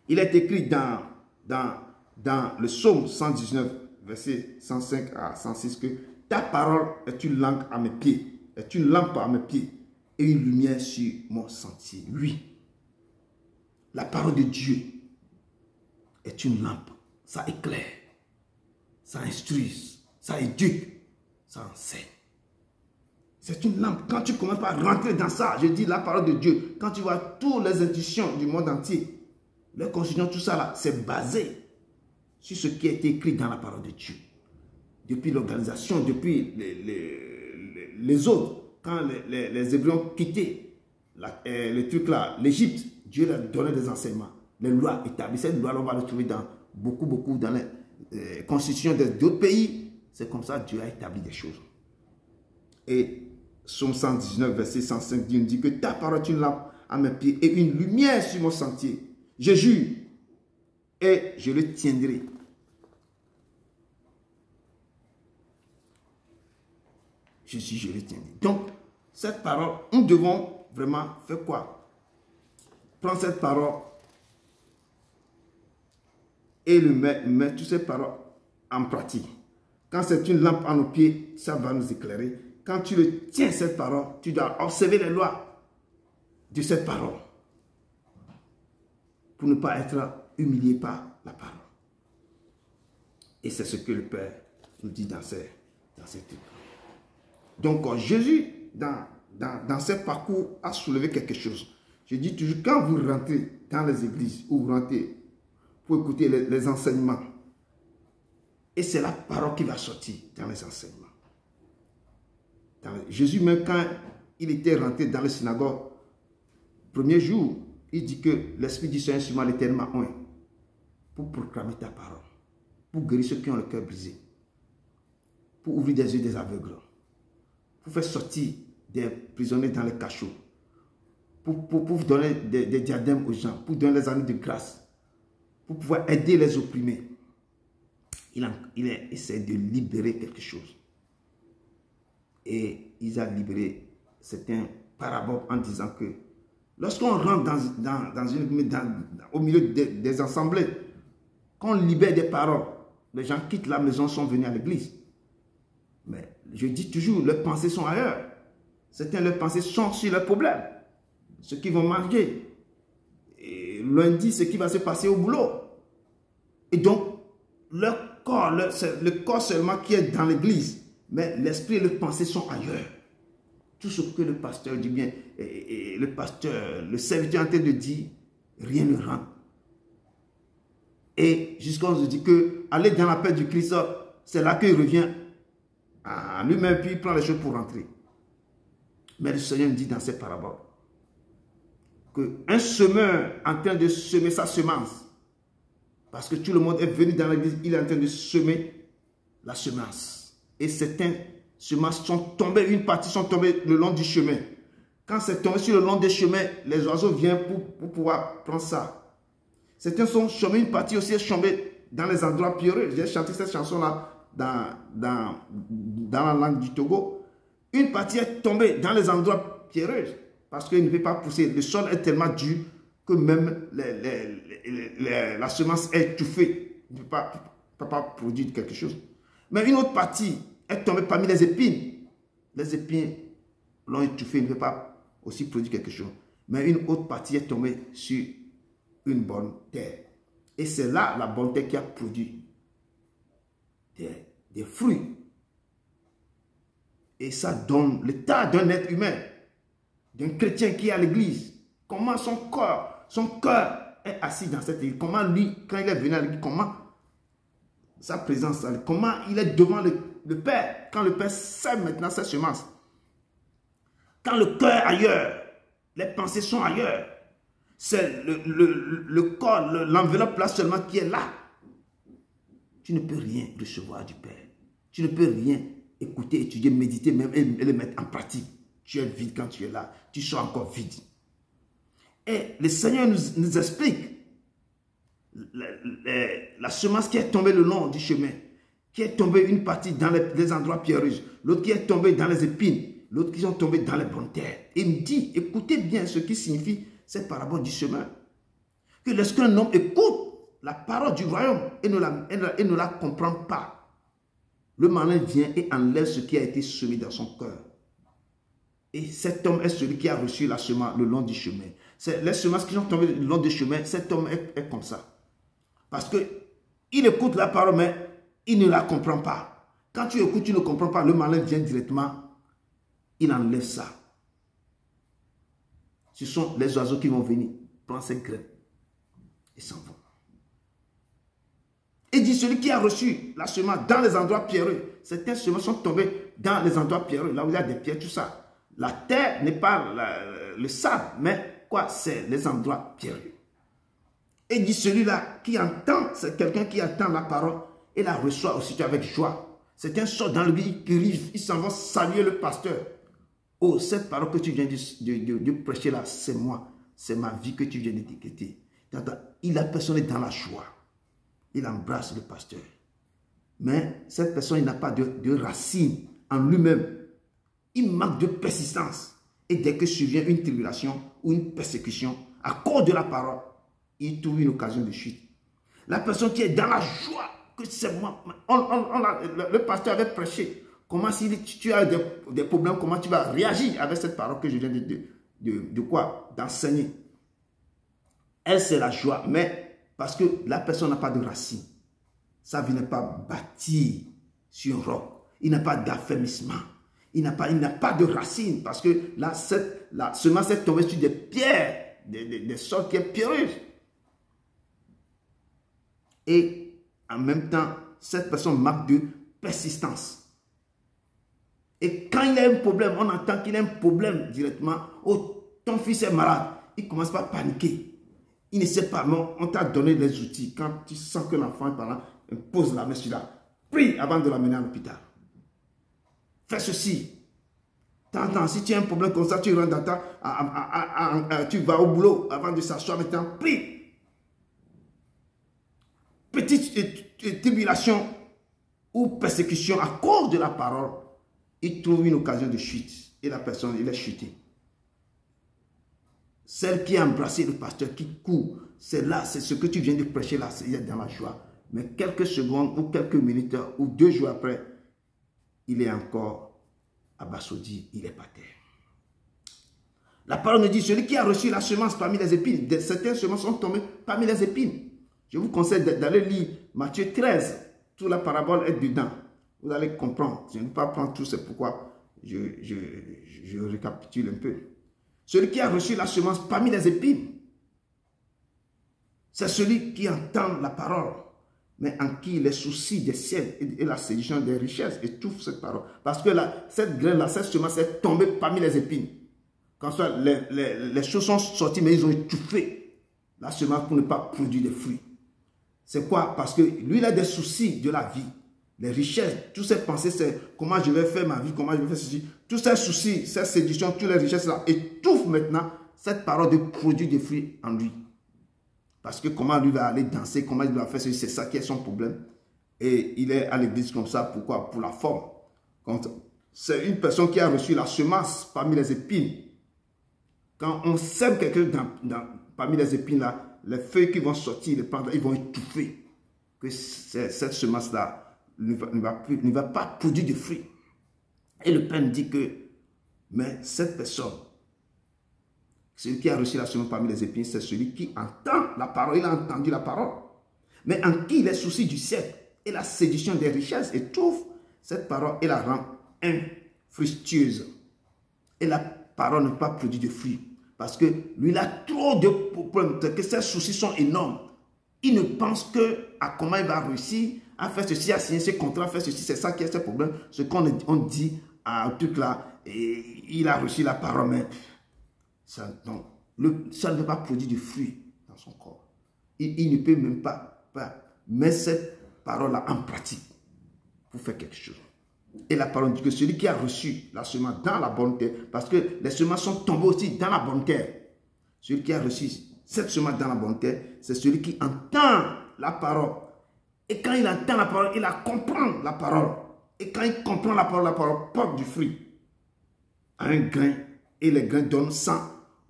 Il est écrit dans le psaume 119, verset 105 à 106 que ta parole est une lampe à mes pieds, est une lampe à mes pieds et une lumière sur mon sentier. Oui, la parole de Dieu est une lampe. Ça éclaire, ça instruit, ça éduque, ça enseigne. C'est une lampe. Quand tu commences par rentrer dans ça, je dis la parole de Dieu, quand tu vois toutes les institutions du monde entier, leur constitution, tout ça là, c'est basé sur ce qui a été écrit dans la parole de Dieu. Depuis l'organisation, depuis les autres, quand les Hébreux ont quitté le truc là, l'Égypte, Dieu leur donnait des enseignements, les lois établies. Cette loi, on va le trouver dans beaucoup dans les constitutions d'autres pays. C'est comme ça que Dieu a établi des choses. Et Psaume 119, verset 105, Dieu nous dit que ta parole est une lampe à mes pieds et une lumière sur mon sentier. Je jure et je le tiendrai. Je suis, je le tiendrai. Donc, cette parole, nous devons vraiment faire quoi? Prendre cette parole et mettre toutes ces paroles en pratique. Quand c'est une lampe à nos pieds, ça va nous éclairer. Quand tu le tiens, cette parole, tu dois observer les lois de cette parole pour ne pas être humilié par la parole. Et c'est ce que le Père nous dit dans ces trucs. Donc, Jésus, dans ce parcours, a soulevé quelque chose. Je dis toujours, quand vous rentrez dans les églises, ou vous rentrez pour écouter les enseignements, et c'est la parole qui va sortir dans les enseignements. Jésus, même quand il était rentré dans la synagogue, premier jour, il dit que l'Esprit du Seigneur sur moi l'éternellement oint pour proclamer ta parole, pour guérir ceux qui ont le cœur brisé, pour ouvrir des yeux des aveugles, pour faire sortir des prisonniers dans les cachots, pour donner des diadèmes aux gens, pour donner les années de grâce, pour pouvoir aider les opprimés. Il essaie de libérer quelque chose. Et il a libéré certains paraboles en disant que lorsqu'on rentre au milieu des assemblées, qu'on libère des paroles, les gens quittent la maison, sont venus à l'église. Mais je dis toujours, leurs pensées sont ailleurs. Certains, leurs pensées sont sur leurs problèmes. Ce qu'ils vont manger. Et lundi, ce qui va se passer au boulot. Et donc, leur corps, le corps seulement qui est dans l'église. Mais l'esprit et les pensées sont ailleurs. Tout ce que le pasteur dit bien, et le pasteur, le serviteur est en train de dire, rien ne rentre. Et jusqu'à on se dit que aller dans la paix du Christ, c'est là qu'il revient à lui-même, puis il prend les choses pour rentrer. Mais le Seigneur dit dans cette parabole qu'un semeur en train de semer sa semence, parce que tout le monde est venu dans l'église, il est en train de semer la semence. Et certaines semences sont tombées, une partie sont tombées le long du chemin. Quand c'est tombé sur le long des chemins, les oiseaux viennent pour pouvoir prendre ça. Certains sont tombés, une partie aussi est tombée dans les endroits pierreux. J'ai chanté cette chanson-là dans la langue du Togo. Une partie est tombée dans les endroits pierreux parce qu'il ne peut pas pousser. Le sol est tellement dur que même la semence est étouffée. Il ne peut pas produire quelque chose. Mais une autre partie est tombée parmi les épines. Les épines l'ont étouffée, il ne peut pas aussi produire quelque chose. Mais une autre partie est tombée sur une bonne terre. Et c'est là la bonté qui a produit des fruits. Et ça donne l'état d'un être humain, d'un chrétien qui est à l'église. Comment son cœur est assis dans cette église. Comment lui, quand il est venu à l'église, comment sa présence, comment il est devant le Père. Quand le Père sème maintenant sa semence. Quand le cœur est ailleurs, les pensées sont ailleurs. C'est le corps, l'enveloppe là seulement qui est là. Tu ne peux rien recevoir du Père. Tu ne peux rien écouter, étudier, méditer même et le mettre en pratique. Tu es vide quand tu es là. Tu seras encore vide. Et le Seigneur nous explique la semence qui est tombée le long du chemin, qui est tombée une partie dans les endroits pierreux, l'autre qui est tombée dans les épines, l'autre qui sont tombés dans les bonnes terres. Et il me dit, écoutez bien ce qui signifie cette parabole du chemin. Que lorsqu'un homme écoute la parole du royaume et ne la comprend pas, le malin vient et enlève ce qui a été semé dans son cœur. Et cet homme est celui qui a reçu la semence le long du chemin. Les semences qui sont tombées le long du chemin, cet homme est comme ça. Parce qu'il écoute la parole, mais il ne la comprend pas. Quand tu écoutes, tu ne comprends pas, le malin vient directement, il enlève ça. Ce sont les oiseaux qui vont venir prendre ces graines et s'en vont. Et dit celui qui a reçu la semence dans les endroits pierreux, certaines semences sont tombées dans les endroits pierreux, là où il y a des pierres, tout ça. La terre n'est pas le sable, mais quoi? C'est les endroits pierreux. Et dit celui-là qui entend, c'est quelqu'un qui entend la parole et la reçoit aussitôt avec joie. Certains sortent dans le pays, ils s'en vont saluer le pasteur. Oh, cette parole que tu viens de prêcher là, c'est moi. C'est ma vie que tu viens d'étiqueter. La personne est dans la joie. Il embrasse le pasteur. Mais cette personne, il n'a pas de racine en lui-même. Il manque de persistance. Et dès que survient une tribulation ou une persécution, à cause de la parole, il trouve une occasion de chute. La personne qui est dans la joie, que c'est moi, le pasteur avait prêché. Comment si tu as des problèmes, comment tu vas réagir avec cette parole que je viens d'enseigner. Elle, c'est la joie, mais parce que la personne n'a pas de racine. Sa vie n'est pas bâtie sur un roc. Il n'a pas d'affermissement. Il n'a pas de racine parce que la semence est tombée sur des pierres, des sols qui sont pierreux. Et en même temps, cette personne manque de persistance. Et quand il a un problème, on entend qu'il a un problème directement. Oh, ton fils est malade. Il commence pas à paniquer. Il ne sait pas, mais on t'a donné les outils. Quand tu sens que l'enfant est parlant, pose la main sur là. Prie avant de l'amener à l'hôpital. Fais ceci. Si tu as un problème comme ça, tu rentres dans tu vas au boulot avant de s'asseoir maintenant. Prie. Petite tribulation ou persécution à cause de la parole, il trouve une occasion de chute. Et la personne, il est chuté. Celle qui a embrassé le pasteur, qui court, c'est là, c'est ce que tu viens de prêcher là, il est dans la joie. Mais quelques secondes ou quelques minutes ou 2 jours après, il est encore abasourdi, il est par terre. La parole nous dit, celui qui a reçu la semence parmi les épines, certaines semences sont tombées parmi les épines. Je vous conseille d'aller lire Matthieu 13, toute la parabole est dedans. Vous allez comprendre. Je ne vais pas prendre tout, c'est pourquoi je récapitule un peu. Celui qui a reçu la semence parmi les épines, c'est celui qui entend la parole, mais en qui les soucis des ciels et la séduction des richesses étouffent cette parole. Parce que cette graine-là, cette semence est tombée parmi les épines. Quand ça, les choses sont sorties, mais ils ont étouffé la semence pour ne pas produire de fruits. C'est quoi? Parce que lui, il a des soucis de la vie. Les richesses, toutes ces pensées, c'est comment je vais faire ma vie, comment je vais faire ceci. Tous ces soucis, ces séductions, toutes les richesses là étouffent maintenant cette parole de produire des fruits en lui. Parce que comment lui va aller danser, comment il va faire ceci, c'est ça qui est son problème. Et il est à l'église comme ça, pourquoi? Pour la forme. C'est une personne qui a reçu la semence parmi les épines. Quand on sème quelqu'un parmi les épines là, les feuilles qui vont sortir, ils vont étouffer. Que cette semence là ne va pas produire de fruits. Et le Père dit que, mais cette personne, celui qui a reçu la semence parmi les épines, c'est celui qui entend la parole. Il a entendu la parole. Mais en qui les soucis du siècle et la séduction des richesses étouffent cette parole et la rend infructueuse. Et la parole n'est pas produit de fruits. Parce que lui, il a trop de problèmes, que ses soucis sont énormes. Il ne pense que à comment il va réussir à faire ceci, à signer ce contrat, à faire ceci, c'est ça qui est ce problème. Ce qu'on dit à un truc là, et il a reçu la parole, mais ça, donc, ça ne peut pas produire de fruits dans son corps. Il ne peut même pas mettre cette parole-là en pratique pour faire quelque chose. Et la parole dit que celui qui a reçu la semence dans la bonne terre, parce que les semences sont tombées aussi dans la bonne terre. Celui qui a reçu cette semence dans la bonne terre, c'est celui qui entend la parole. Et quand il entend la parole, il la comprend la parole. Et quand il comprend la parole porte du fruit. Un grain, et les grains donnent 100,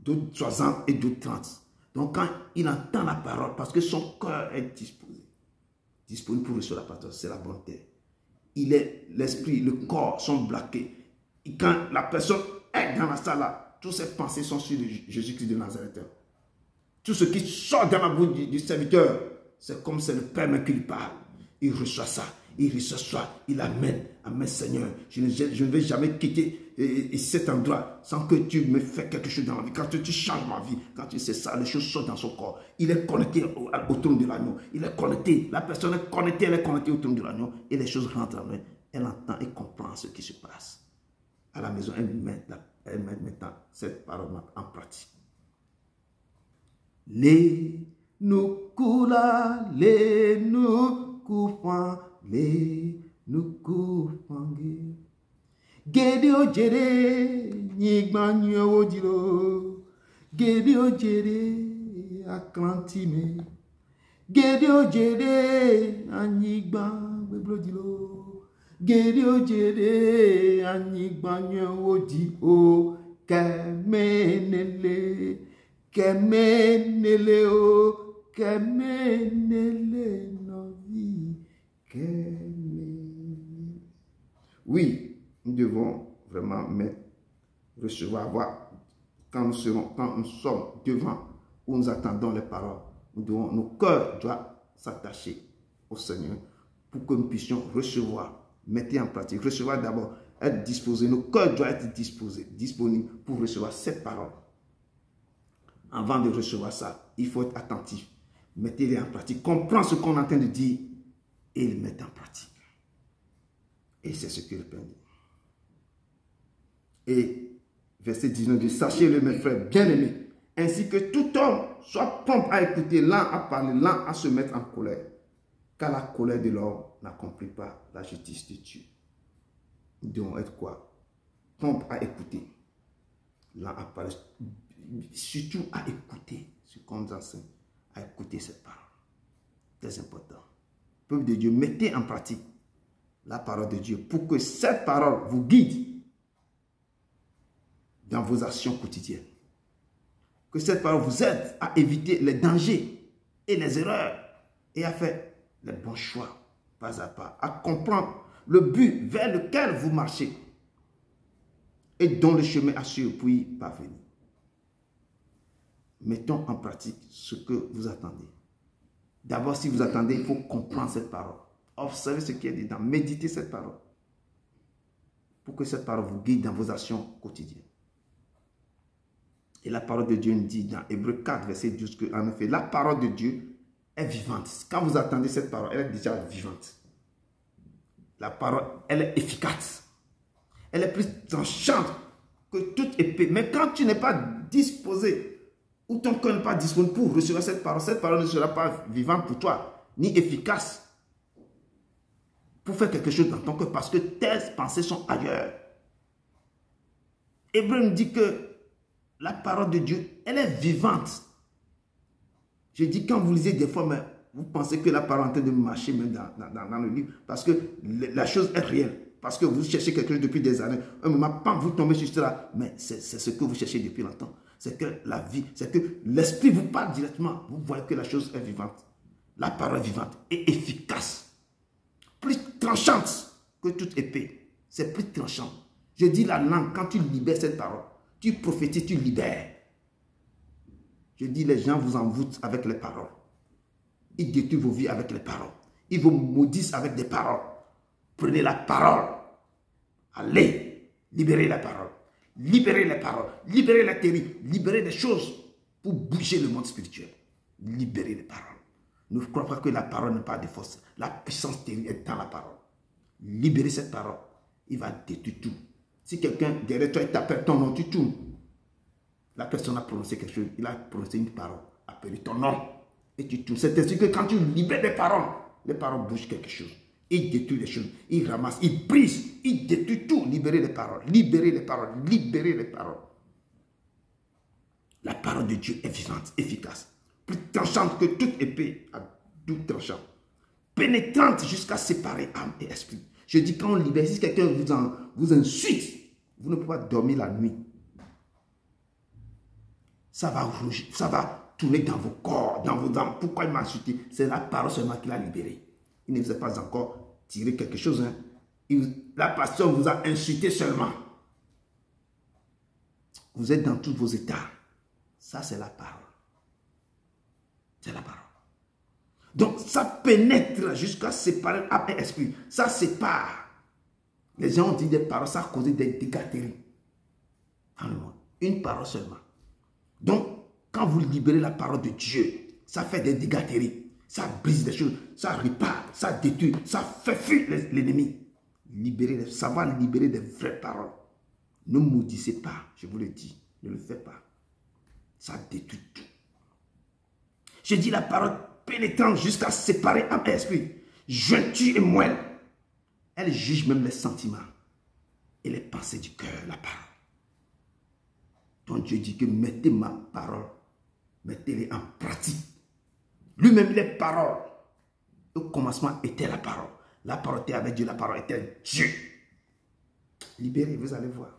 d'autres 60 et d'autres 30. Donc quand il entend la parole, parce que son cœur est disponible pour recevoir la parole, c'est la bonne terre. L'esprit, le corps sont braqués. Et quand la personne est dans la salle là, toutes ses pensées sont sur Jésus-Christ de Nazareth. Tout ce qui sort dans la bouche du serviteur, c'est comme c'est le Père même qui lui parle. Il reçoit ça, il reçoit ça, il amène. Amen Seigneur, je ne vais jamais quitter cet endroit sans que tu me fasses quelque chose dans ma vie. Quand tu changes ma vie, quand tu sais ça, les choses sortent dans son corps. Il est connecté au trône de l'agneau. Il est connecté, la personne est connectée, elle est connectée au trône de l'agneau. Et les choses rentrent en elle. Elle entend et comprend ce qui se passe. À la maison, elle met maintenant cette parole en pratique. Les nous coula, les nous coupons, les nous coupons. Gedio jere, nigbanyo odilo. Gedio jere, aklantime. Gedio jere, anigban weblodilo. Gedio jere, anigbanyo odilo. Kemenele, kemenele o, kemenele novi, kemenele. Oui. Nous devons vraiment recevoir, voir, quand nous sommes devant, où nous attendons les paroles, nos cœurs doivent s'attacher au Seigneur pour que nous puissions recevoir, mettre en pratique, recevoir d'abord, être disposés, nos cœurs doivent être disponibles pour recevoir cette parole. Avant de recevoir ça, il faut être attentif, mettez-les en pratique, comprendre ce qu'on est en train de dire et le mettre en pratique. Et c'est ce que le Père dit. Et verset 19 dit, sachez-le mes frères bien-aimés, ainsi que tout homme soit prompt à écouter, lent à parler, lent à se mettre en colère, car la colère de l'homme n'accomplit pas la justice de Dieu. Nous devons être quoi? Prompt à écouter, lent à parler, surtout à écouter ce qu'on nous enseigne, à écouter cette parole. Très important. Peuple de Dieu, mettez en pratique la parole de Dieu pour que cette parole vous guide dans vos actions quotidiennes. Que cette parole vous aide à éviter les dangers et les erreurs et à faire les bons choix, pas à pas, à comprendre le but vers lequel vous marchez et dont le chemin assure pour y parvenir. Mettons en pratique ce que vous attendez. D'abord, si vous attendez, il faut comprendre cette parole. Observez ce qui est dedans, méditez cette parole pour que cette parole vous guide dans vos actions quotidiennes. Et la parole de Dieu nous dit dans Hébreux 4, verset 12, que en effet, la parole de Dieu est vivante. Quand vous attendez cette parole, elle est déjà vivante. La parole, elle est efficace. Elle est plus tranchante que toute épée. Mais quand tu n'es pas disposé, ou ton cœur n'est pas disponible pour recevoir cette parole ne sera pas vivante pour toi, ni efficace pour faire quelque chose dans ton cœur, parce que tes pensées sont ailleurs. Hébreux nous dit que la parole de Dieu, elle est vivante. Je dis, quand vous lisez des fois, mais vous pensez que la parole est en train de marcher même dans le livre, parce que la chose est réelle. Parce que vous cherchez quelque chose depuis des années. Un moment, pas vous tombez sur cela, mais c'est ce que vous cherchez depuis longtemps. C'est que la vie, c'est que l'esprit vous parle directement. Vous voyez que la chose est vivante. La parole est vivante et efficace. Plus tranchante que toute épée. C'est plus tranchant. Je dis la langue, quand tu libères cette parole, tu prophétises, tu libères. Je dis, les gens vous envoûtent avec les paroles. Ils détruisent vos vies avec les paroles. Ils vous maudissent avec des paroles. Prenez la parole. Allez, libérez la parole. Libérez les paroles. Libérez la théorie. Libérez des choses pour bouger le monde spirituel. Libérez les paroles. Ne croyez pas que la parole n'est pas de force. La puissance théorie est dans la parole. Libérez cette parole. Il va détruire tout. Si quelqu'un derrière toi t'appelle ton nom, tu tournes. La personne a prononcé quelque chose. Il a prononcé une parole. Appelle ton nom. Et tu tournes. C'est-à-dire que quand tu libères les paroles bougent quelque chose. Il détruit les choses. Il ramasse. Il brise. Il détruit tout. Libérez les paroles. Libérez les paroles. Libérez les paroles. La parole de Dieu est vivante, efficace. Plus tranchante que toute épée à double tranchant. Pénétrante jusqu'à séparer âme et esprit. Je dis quand on libère, si quelqu'un vous insulte, vous ne pouvez pas dormir la nuit. Ça va rougir, ça va tourner dans vos corps, dans vos âmes. Pourquoi il m'a insulté? C'est la parole seulement qui l'a libéré. Il ne vous a pas encore tiré quelque chose. Hein. La personne vous a insulté seulement. Vous êtes dans tous vos états. Ça, c'est la parole. C'est la parole. Donc, ça pénètre jusqu'à séparer âme et esprit. Ça sépare. Les gens ont dit des paroles, ça a causé des dégâts terribles dans le monde. Une parole seulement. Donc, quand vous libérez la parole de Dieu, ça fait des dégâts terribles. Ça brise des choses, ça répare, ça détruit, ça fait fuir l'ennemi. Libérez, ça va libérer des vraies paroles. Ne maudissez pas, je vous le dis. Ne le faites pas. Ça détruit tout. Je dis la parole pénétrante jusqu'à séparer âme et esprit, jointure et moelle. Elle juge même les sentiments et les pensées du cœur, la parole. Donc Dieu dit que mettez ma parole, mettez-les en pratique. Lui-même, les paroles, au commencement était la parole. La parole était avec Dieu, la parole était Dieu. Libérez, vous allez voir.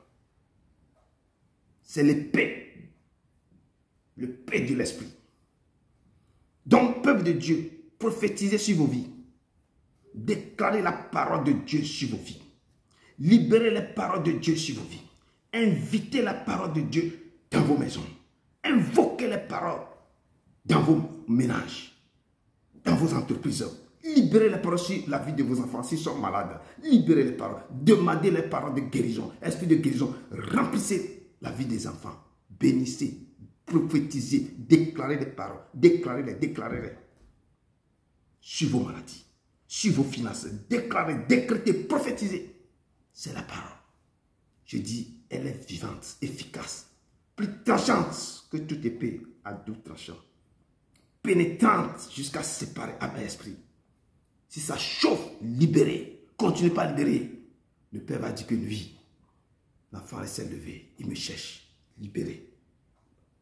C'est l'épée. Le paix de l'esprit. Donc, peuple de Dieu, prophétisez sur vos vies. Déclarez la parole de Dieu sur vos vies. Libérez les paroles de Dieu sur vos vies. Invitez la parole de Dieu dans vos maisons. Invoquez les paroles dans vos ménages, dans vos entreprises. Libérez les paroles sur la vie de vos enfants s'ils sont malades. Libérez les paroles. Demandez les paroles de guérison. Esprit de guérison. Remplissez la vie des enfants. Bénissez. Prophétisez, déclarez les paroles, déclarez-les sur vos maladies, sur vos finances, déclarez, décrétez, prophétisez. C'est la parole. Je dis, elle est vivante, efficace, plus tranchante que toute épée à double tranchant, pénétrante jusqu'à séparer âme et esprit. Si ça chauffe, libérez, continuez pas à libérer. Le Père va dire que oui, l'enfant s'est levé, il me cherche, libérez.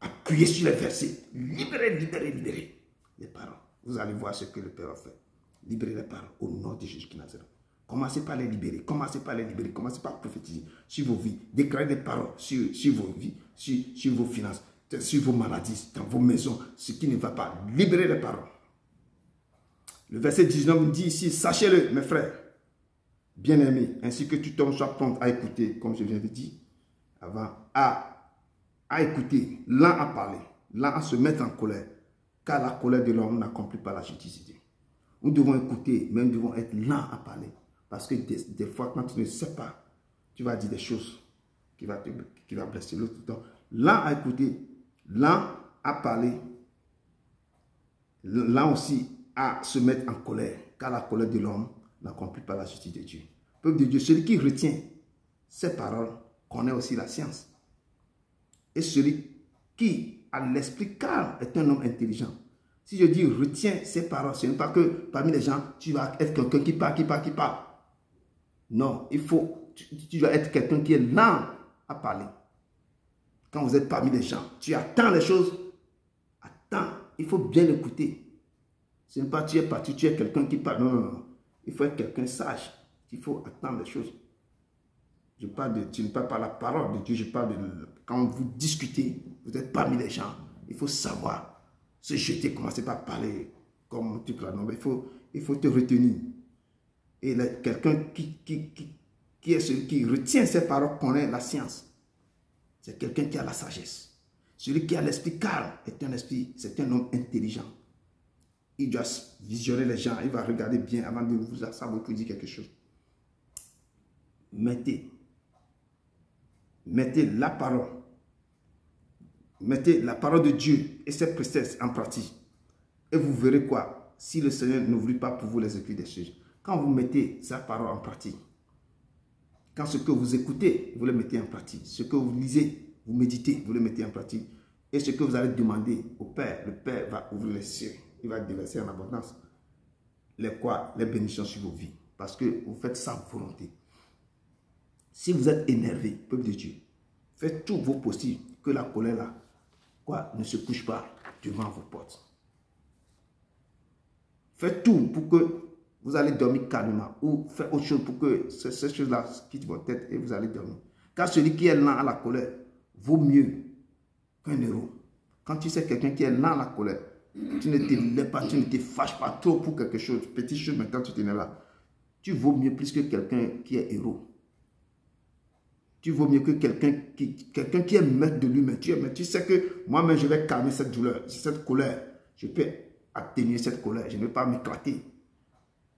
Appuyez sur les versets. Libérez, libérez, libérez les paroles. Vous allez voir ce que le Père a fait. Libérez les paroles au nom de Jésus de Nazareth. Commencez par les libérer. Commencez par les libérer. Commencez par prophétiser sur vos vies. Déclarez des paroles sur vos vies, sur vos finances, sur vos maladies, dans vos maisons, ce qui ne va pas. Libérez les paroles. Le verset 19 dit ici, sachez-le, mes frères, bien-aimés, ainsi que tout homme soit prompt à écouter, comme je viens de dire avant, à écouter, lent à parler, lent à se mettre en colère, car la colère de l'homme n'accomplit pas la justice de Dieu. Nous devons écouter, mais nous devons être lents à parler, parce que des fois, quand tu ne sais pas, tu vas dire des choses qui vont blesser l'autre. Lent à écouter, lent à parler, lent aussi à se mettre en colère, car la colère de l'homme n'accomplit pas la justice de Dieu. Peuple de Dieu, celui qui retient ces paroles connaît aussi la science. Et celui qui a l'esprit calme est un homme intelligent. Si je dis retiens ces paroles, ce n'est pas que parmi les gens, tu vas être quelqu'un qui parle. Non, tu dois être quelqu'un qui est lent à parler. Quand vous êtes parmi les gens, tu attends les choses. Attends, il faut bien écouter. Ce n'est pas tu es parti, tu es quelqu'un qui parle. Non. Il faut être quelqu'un sage. Il faut attendre les choses. Tu ne parles pas la parole de Dieu, je parle de quand vous discutez, vous êtes parmi les gens, il faut savoir se jeter, commencer par parler comme tu parles. Il faut te retenir. Et quelqu'un qui est celui qui retient ces paroles connaît la science. C'est quelqu'un qui a la sagesse. Celui qui a l'esprit calme c'est un homme intelligent. il doit visionner les gens, il va regarder bien avant de vous savoir pour dire quelque chose. Mettez la parole. Mettez la parole de Dieu et ses préceptes en pratique. Et vous verrez quoi? Si le Seigneur n'ouvre pas pour vous les écrits des choses. Quand vous mettez sa parole en pratique, quand ce que vous écoutez, vous le mettez en pratique. Ce que vous lisez, vous méditez, vous le mettez en pratique. Et ce que vous allez demander au Père, le Père va ouvrir les cieux. Il va déverser en abondance les bénédictions sur vos vies. Parce que vous faites sa volonté. Si vous êtes énervé, peuple de Dieu, faites tout vos possibles que la colère là, ne se couche pas devant vos portes. Faites tout pour que vous allez dormir calmement ou faites autre chose pour que ces choses-là quittent votre tête et vous allez dormir. Car celui qui est lent à la colère vaut mieux qu'un héros. Quand tu sais quelqu'un qui est lent à la colère, tu ne te lèves pas, tu ne te fâches pas trop pour quelque chose, petite chose, mais quand tu t'énerves là, tu vaux mieux plus que quelqu'un qui est héros. Tu vaux mieux que quelqu'un qui est maître de lui-même. Tu sais que moi-même, je vais calmer cette douleur, cette colère. Je peux atténuer cette colère. Je ne vais pas m'éclater.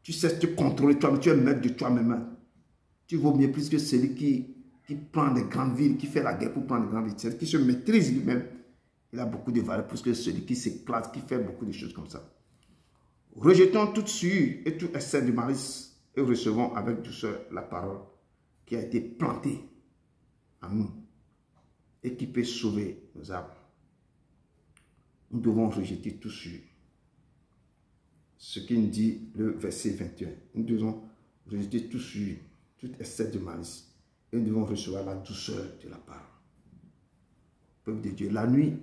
Tu sais te contrôler toi-même. Tu es maître de toi-même. Tu vaux mieux plus que celui qui prend des grandes villes, qui fait la guerre pour prendre des grandes villes. Celui qui se maîtrise lui-même. Il a beaucoup de valeur plus que celui qui s'éclate, qui fait beaucoup de choses comme ça. Rejetons toute suie et tout excès de malice et recevons avec douceur la parole qui a été plantée à nous et qui peut sauver nos âmes. Nous devons rejeter tout sur ce qu'il dit le verset 21. Nous devons rejeter tout sur tout excès de malice et nous devons recevoir la douceur de la parole. Peuple de Dieu, la nuit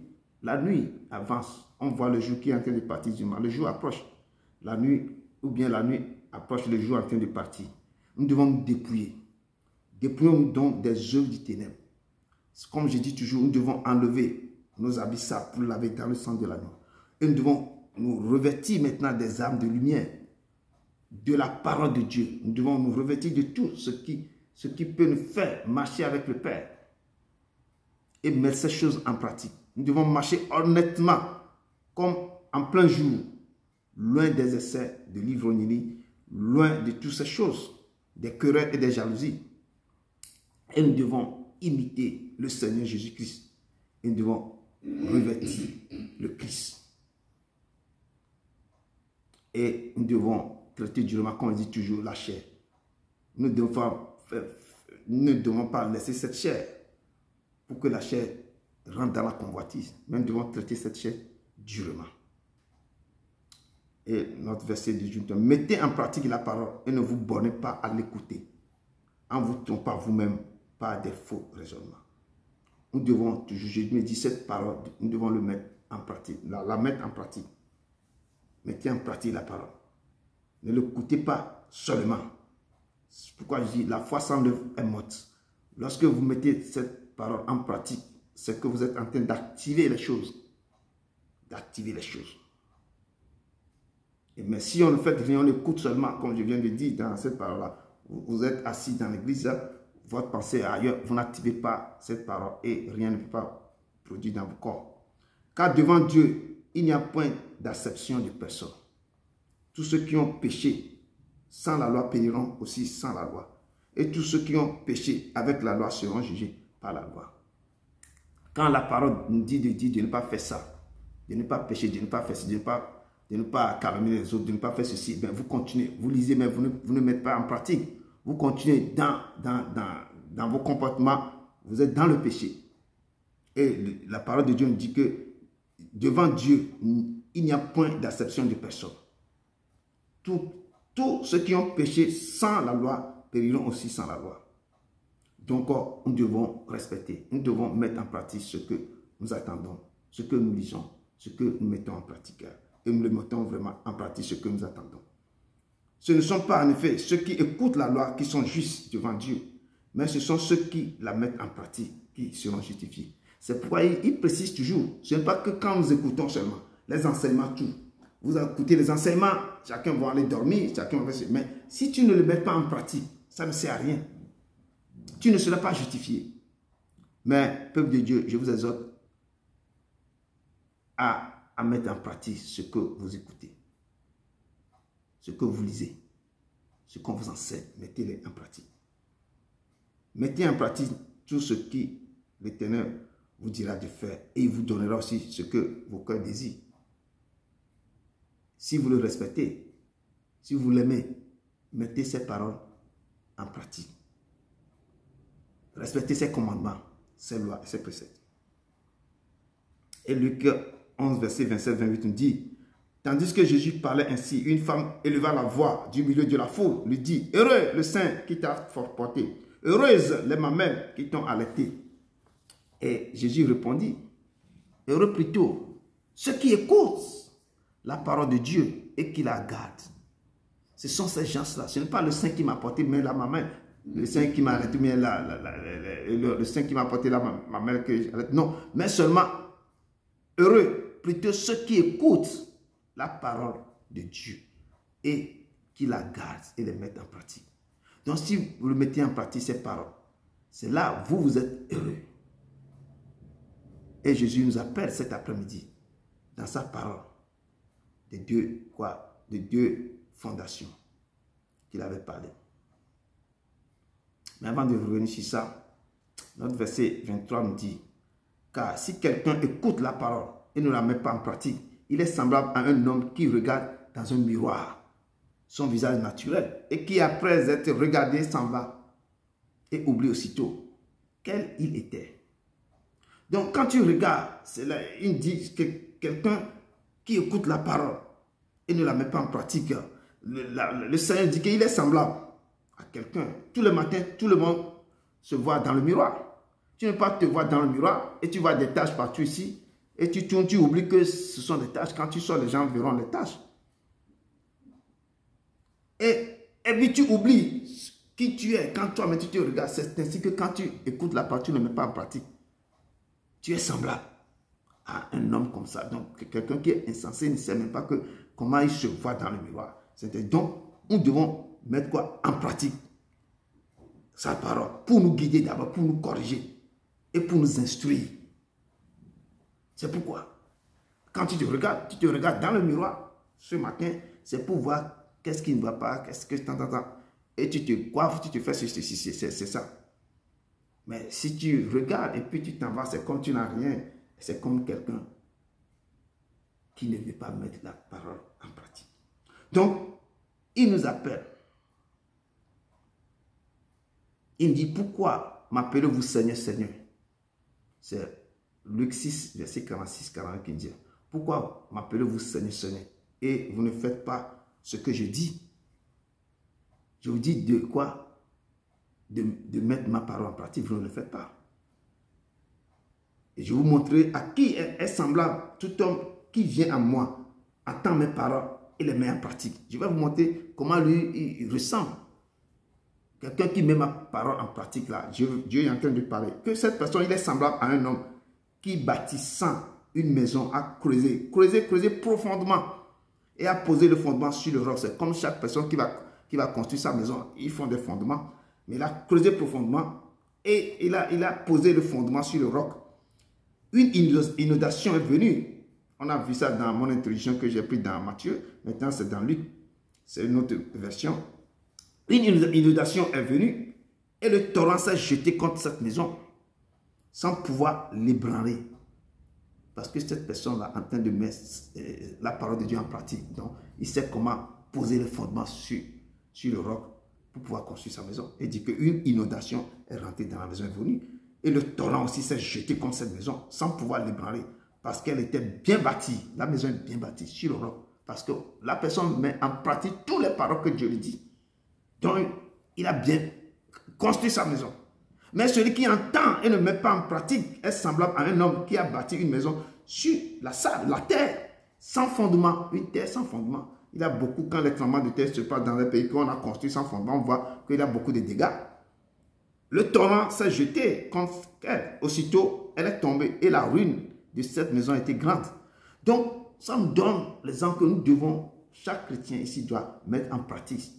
avance, on voit le jour qui est en train de partir du mal, le jour approche, la nuit approche, le jour est en train de partir. Nous devons nous dépouiller. Dépouillons-nous donc des œuvres du ténèbre. Comme je dis toujours, nous devons enlever nos habits sales pour laver dans le sang de l'agneau. Et nous devons nous revêtir maintenant des armes de lumière, de la parole de Dieu. Nous devons nous revêtir de tout ce qui peut nous faire marcher avec le Père et mettre ces choses en pratique. Nous devons marcher honnêtement, comme en plein jour, loin des essais de l'ivrognerie, loin de toutes ces choses, des querelles et des jalousies. Et nous devons imiter le Seigneur Jésus-Christ. Et nous devons revêtir le Christ. Et nous devons traiter durement, comme on dit toujours, la chair. Nous ne devons pas laisser cette chair pour que la chair rentre dans la convoitise. Mais nous devons traiter cette chair durement. Et notre verset dit, mettez en pratique la parole et ne vous bornez pas à l'écouter, en vous trompant vous-même par des faux raisonnements. Nous devons toujours, je me dis cette parole, nous devons le mettre en pratique, la mettre en pratique. Mettez en pratique la parole. Ne l'écoutez pas seulement. C'est pourquoi je dis, la foi sans œuvre est morte. Lorsque vous mettez cette parole en pratique, c'est que vous êtes en train d'activer les choses. D'activer les choses. Mais si on ne fait rien, on écoute seulement, comme je viens de dire dans cette parole-là, vous êtes assis dans l'église, votre pensée est ailleurs, vous n'activez pas cette parole et rien ne peut pas produire dans vos corps. Car devant Dieu, il n'y a point d'acception de personne. Tous ceux qui ont péché sans la loi périront aussi sans la loi. Et tous ceux qui ont péché avec la loi seront jugés par la loi. Quand la parole nous dit de ne pas faire ça, de ne pas pécher, de ne pas faire ça, de ne pas calmer les autres, de ne pas faire ceci, ben vous continuez, vous lisez, mais vous ne mettez pas en pratique. Vous continuez dans vos comportements, vous êtes dans le péché. Et la parole de Dieu nous dit que devant Dieu, il n'y a point d'acception de personne. Tous ceux qui ont péché sans la loi périront aussi sans la loi. Donc, nous devons respecter, nous devons mettre en pratique ce que nous attendons, ce que nous lisons, ce que nous mettons en pratique. Et nous le mettons vraiment en pratique, ce que nous attendons. Ce ne sont pas en effet ceux qui écoutent la loi qui sont justes devant Dieu, mais ce sont ceux qui la mettent en pratique qui seront justifiés. C'est pourquoi il précise toujours, ce n'est pas que quand nous écoutons seulement, les enseignements, tout. Vous écoutez les enseignements, chacun va aller dormir, chacun va faire... Mais si tu ne le mets pas en pratique, ça ne sert à rien. Tu ne seras pas justifié. Mais, peuple de Dieu, je vous exhorte à mettre en pratique ce que vous écoutez. ce que vous lisez, ce qu'on vous enseigne, mettez-les en pratique. Mettez en pratique tout ce qui l'Éternel vous dira de faire et il vous donnera aussi ce que vos cœurs désirent. Si vous le respectez, si vous l'aimez, mettez ses paroles en pratique. Respectez ses commandements, ses lois et ses préceptes. Et Luc 11, verset 27-28 nous dit, tandis que Jésus parlait ainsi, une femme éleva la voix du milieu de la foule, lui dit, heureux le sein qui t'a porté, heureuses les mamelles qui t'ont allaité. Et Jésus répondit, heureux plutôt ceux qui écoutent la parole de Dieu et qui la gardent. Ce sont ces gens-là. Ce n'est pas le sein qui m'a porté, mais la maman. Le sein qui m'a allaité, mais le sein qui m'a porté la maman. Non, mais seulement heureux plutôt ceux qui écoutent la parole de Dieu et qui la gardent et les mettent en pratique. Donc si vous le mettez en pratique, ces paroles, c'est là où vous êtes heureux. Et Jésus nous appelle cet après-midi, dans sa parole, de deux fondations qu'il avait parlé. Mais avant de revenir sur ça, notre verset 23 nous dit, car si quelqu'un écoute la parole et ne la met pas en pratique, il est semblable à un homme qui regarde dans un miroir son visage naturel et qui, après être regardé, s'en va et oublie aussitôt quel il était. Donc, quand tu regardes, c'est là, il dit que quelqu'un qui écoute la parole et ne la met pas en pratique, le Seigneur dit qu'il est semblable à quelqu'un. Tous les matins, tout le monde se voit dans le miroir. Tu ne peux pas te voir dans le miroir et tu vois des taches partout ici et tu tournes, tu oublies que ce sont des taches. Quand tu sors, les gens verront les taches. Et puis tu oublies qui tu es quand toi-même tu te regardes. C'est ainsi que quand tu écoutes la parole, tu ne la mets pas en pratique. Tu es semblable à un homme comme ça. Donc, quelqu'un qui est insensé ne sait même pas comment il se voit dans le miroir. Donc, nous devons mettre quoi en pratique? Sa parole, pour nous guider d'abord, pour nous corriger et pour nous instruire. C'est pourquoi, quand tu te regardes dans le miroir ce matin, c'est pour voir qu'est-ce qui ne va pas, qu'est-ce que et tu te coiffes, tu te fais ceci, c'est ça. Mais si tu regardes et puis tu t'en vas, c'est comme tu n'as rien. C'est comme quelqu'un qui ne veut pas mettre la parole en pratique. Donc, il nous appelle. Il dit, pourquoi m'appelez-vous Seigneur, Seigneur? C'est Luc 6, verset 46-41 qui dit, pourquoi m'appelez-vous Seigneur, Seigneur? Et vous ne faites pas ce que je dis. Je vous dis de quoi? De mettre ma parole en pratique, vous ne le faites pas. Et je vais vous montrer à qui est semblable tout homme qui vient à moi, entend mes paroles et les met en pratique. Je vais vous montrer comment lui il ressemble. Quelqu'un qui met ma parole en pratique là, Dieu est en train de parler. Que cette personne, il est semblable à un homme qui bâtissant une maison a creusé profondément et a posé le fondement sur le roc. C'est comme chaque personne qui va construire sa maison, ils font des fondements. Mais il a creusé profondément et il a posé le fondement sur le roc. Une inondation est venue. On a vu ça dans mon introduction que j'ai pris dans Matthieu. Maintenant, c'est dans Luc. C'est une autre version. Une inondation est venue et le torrent s'est jeté contre cette maison sans pouvoir l'ébranler. Parce que cette personne-là est en train de mettre la parole de Dieu en pratique. Donc, il sait comment poser le fondement sur le roc pour pouvoir construire sa maison. Il dit qu'une inondation est rentrée dans la maison, est venue. Et le torrent aussi s'est jeté contre cette maison sans pouvoir l'ébranler. Parce qu'elle était bien bâtie. La maison est bien bâtie sur le roc. Parce que la personne met en pratique toutes les paroles que Dieu lui dit. Donc, il a bien construit sa maison. Mais celui qui entend et ne met pas en pratique est semblable à un homme qui a bâti une maison sur la sable, la terre, sans fondement. Une terre sans fondement. Il y a beaucoup, quand les tremblements de terre se passent dans les pays qu'on a construit sans fondement, on voit qu'il y a beaucoup de dégâts. Le torrent s'est jeté contre elle. Aussitôt, elle est tombée et la ruine de cette maison était grande. Donc, ça nous donne l'exemple que nous devons, chaque chrétien ici doit mettre en pratique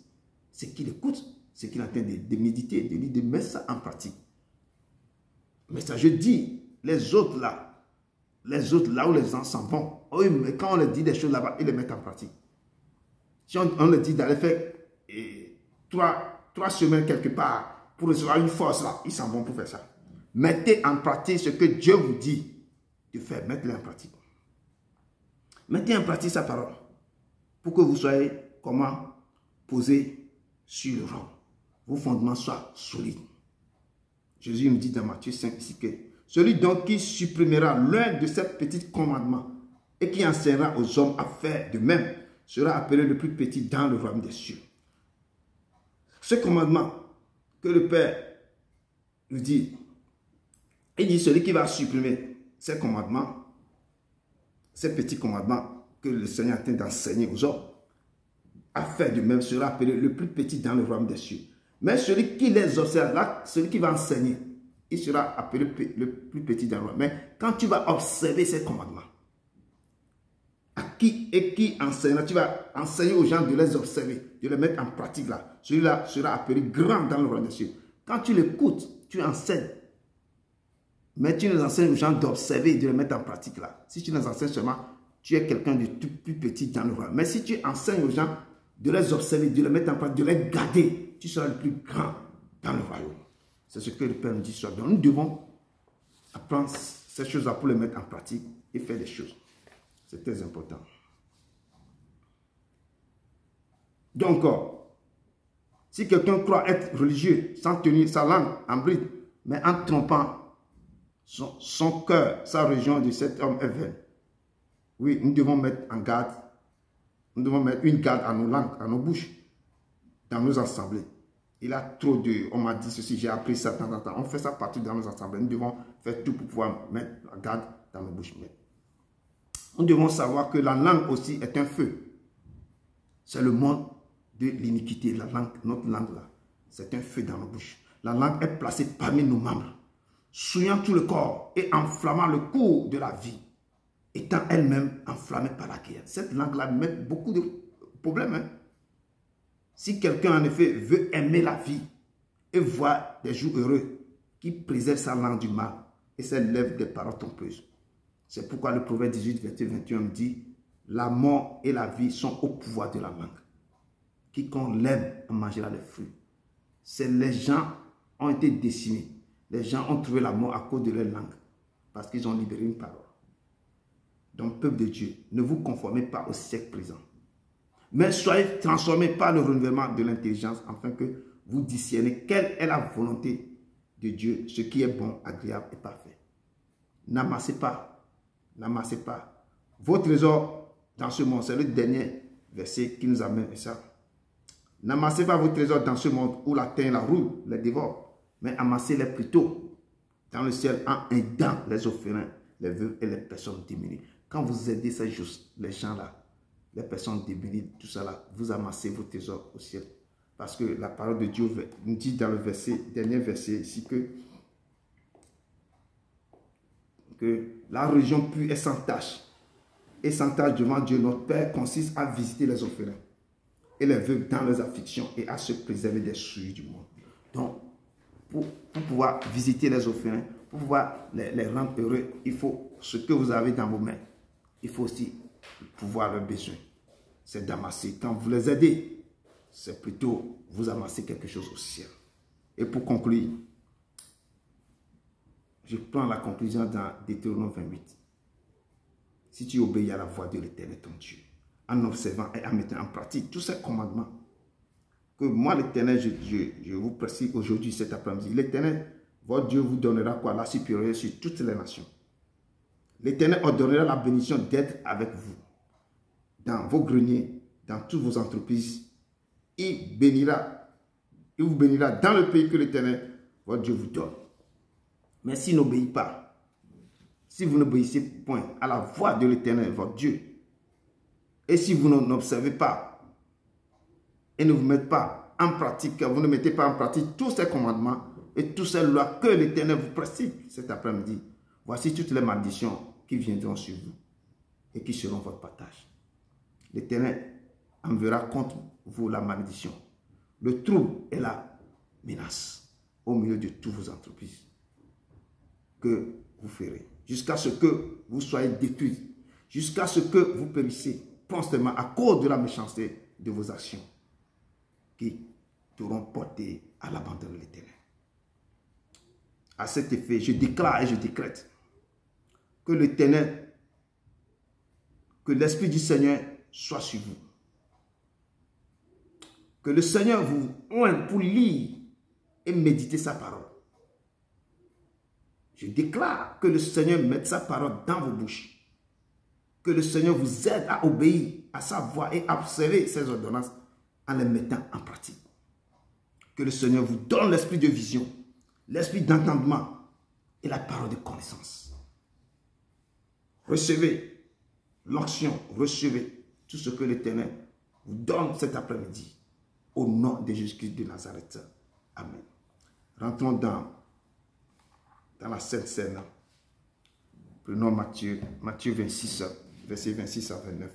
ce qu'il écoute, ce qu'il est en train de méditer, de mettre ça en pratique. Mais ça, je dis, les autres là où les gens s'en vont, quand on leur dit des choses là-bas, ils les mettent en pratique. Si on le dit d'aller faire 3 semaines quelque part pour recevoir une force là, ils s'en vont pour faire ça. Mettez en pratique ce que Dieu vous dit de faire. Mettez-le en pratique. Mettez en pratique sa parole pour que vous soyez comment posé sur le rang. Vos fondements soient solides. Jésus nous dit dans Matthieu 5 ici que celui donc qui supprimera l'un de ces petits commandements et qui enseignera aux hommes à faire de même sera appelé le plus petit dans le royaume des cieux. Ce commandement que le Père nous dit, il dit celui qui va supprimer ces commandements, ces petits commandements que le Seigneur est en train d'enseigner aux hommes, à faire de même sera appelé le plus petit dans le royaume des cieux. Mais celui qui les observe, là, celui qui va enseigner, il sera appelé le plus petit dans le royaume. Mais quand tu vas observer ces commandements, à qui enseignera, tu vas enseigner aux gens de les observer, de les mettre en pratique là. Celui-là sera appelé grand dans le royaume des cieux. Quand tu l'écoutes, tu enseignes. Mais tu les enseignes aux gens d'observer et de les mettre en pratique là. Si tu les enseignes seulement, tu es quelqu'un de tout plus petit dans le royaume. Mais si tu enseignes aux gens de les observer, de les mettre en pratique, de les garder, tu seras le plus grand dans le royaume. C'est ce que le Père nous dit ce soir. Donc nous devons apprendre ces choses-là pour les mettre en pratique et faire des choses. C'est très important. Donc, si quelqu'un croit être religieux sans tenir sa langue en bride, mais en trompant son cœur, sa religion de cet homme est vaine. Oui, nous devons mettre en garde, nous devons mettre une garde à nos langues, à nos bouches, dans nos assemblées. Il a trop de, on m'a dit ceci, j'ai appris ça de temps en temps. On fait ça partout dans nos assemblées. Nous devons faire tout pour pouvoir mettre la garde dans nos bouches. Nous devons savoir que la langue aussi est un feu. C'est le monde de l'iniquité. La langue, notre langue là, c'est un feu dans nos bouches. La langue est placée parmi nos membres, souillant tout le corps et enflammant le cours de la vie, étant elle-même enflammée par la guerre. Cette langue-là met beaucoup de problèmes. Hein? Si quelqu'un en effet veut aimer la vie et voir des jours heureux, qui préserve sa langue du mal et ses lèvres des paroles trompeuses. C'est pourquoi le proverbe 18, verset 21 dit, la mort et la vie sont au pouvoir de la langue. Quiconque l'aime en mangera les fruits. Les gens ont été décimés. Les gens ont trouvé la mort à cause de leur langue, parce qu'ils ont libéré une parole. Donc, peuple de Dieu, ne vous conformez pas au siècle présent, mais soyez transformés par le renouvellement de l'intelligence, afin que vous discerniez quelle est la volonté de Dieu, ce qui est bon, agréable et parfait. N'amassez pas vos trésors dans ce monde. C'est le dernier verset qui nous amène à ça. N'amassez pas vos trésors dans ce monde où la terre et la roue les dévorent, mais amassez-les plutôt dans le ciel en aidant les orphelins, les veuves et les personnes démunies. Quand vous aidez ces choses, les gens là, les personnes démunies, tout ça là, vous amassez vos trésors au ciel. Parce que la parole de Dieu nous dit dans le dernier verset ici que la religion pure est sans tâche. Et sans tâche devant Dieu, notre Père, consiste à visiter les orphelins et les veuves dans leurs afflictions et à se préserver des souillures du monde. Donc, pour pouvoir visiter les orphelins, pour pouvoir les rendre heureux, il faut ce que vous avez dans vos mains. Il faut aussi pouvoir leurs besoins. C'est d'amasser. Quand vous les aidez, c'est plutôt vous amasser quelque chose au ciel. Et pour conclure, je prends la conclusion dans Deutéronome 28. Si tu obéis à la voix de l'Éternel, ton Dieu, en observant et en mettant en pratique tous ces commandements, que moi, l'Éternel, je vous précise aujourd'hui, cet après-midi, l'Éternel, votre Dieu vous donnera quoi? La supériorité sur toutes les nations. L'Éternel ordonnera la bénédiction d'être avec vous, dans vos greniers, dans toutes vos entreprises. Il vous bénira dans le pays que l'Éternel, votre Dieu, vous donne. Mais s'il n'obéit pas, si vous n'obéissez point à la voix de l'Éternel, votre Dieu, et si vous n'observez pas et ne vous mettez pas en pratique, vous ne mettez pas en pratique tous ces commandements et toutes ces lois que l'Éternel vous prescrit cet après-midi, voici toutes les malédictions qui viendront sur vous et qui seront votre partage. L'Éternel enverra contre vous la malédiction, le trouble et la menace au milieu de toutes vos entreprises que vous ferez, jusqu'à ce que vous soyez détruits, jusqu'à ce que vous périssez constamment à cause de la méchanceté de vos actions qui t'auront porté à l'abandon de l'Éternel. À cet effet, je déclare et je décrète que l'Éternel, que l'Esprit du Seigneur soit sur vous. Que le Seigneur vous oigne pour lire et méditer sa parole. Je déclare que le Seigneur mette sa parole dans vos bouches. Que le Seigneur vous aide à obéir à sa voix et à observer ses ordonnances en les mettant en pratique. Que le Seigneur vous donne l'esprit de vision, l'esprit d'entendement et la parole de connaissance. Recevez l'onction, recevez tout ce que l'Éternel vous donne cet après-midi. Au nom de Jésus-Christ de Nazareth. Amen. Rentrons dans la Sainte Seine. Prenons Matthieu 26, versets 26 à 29.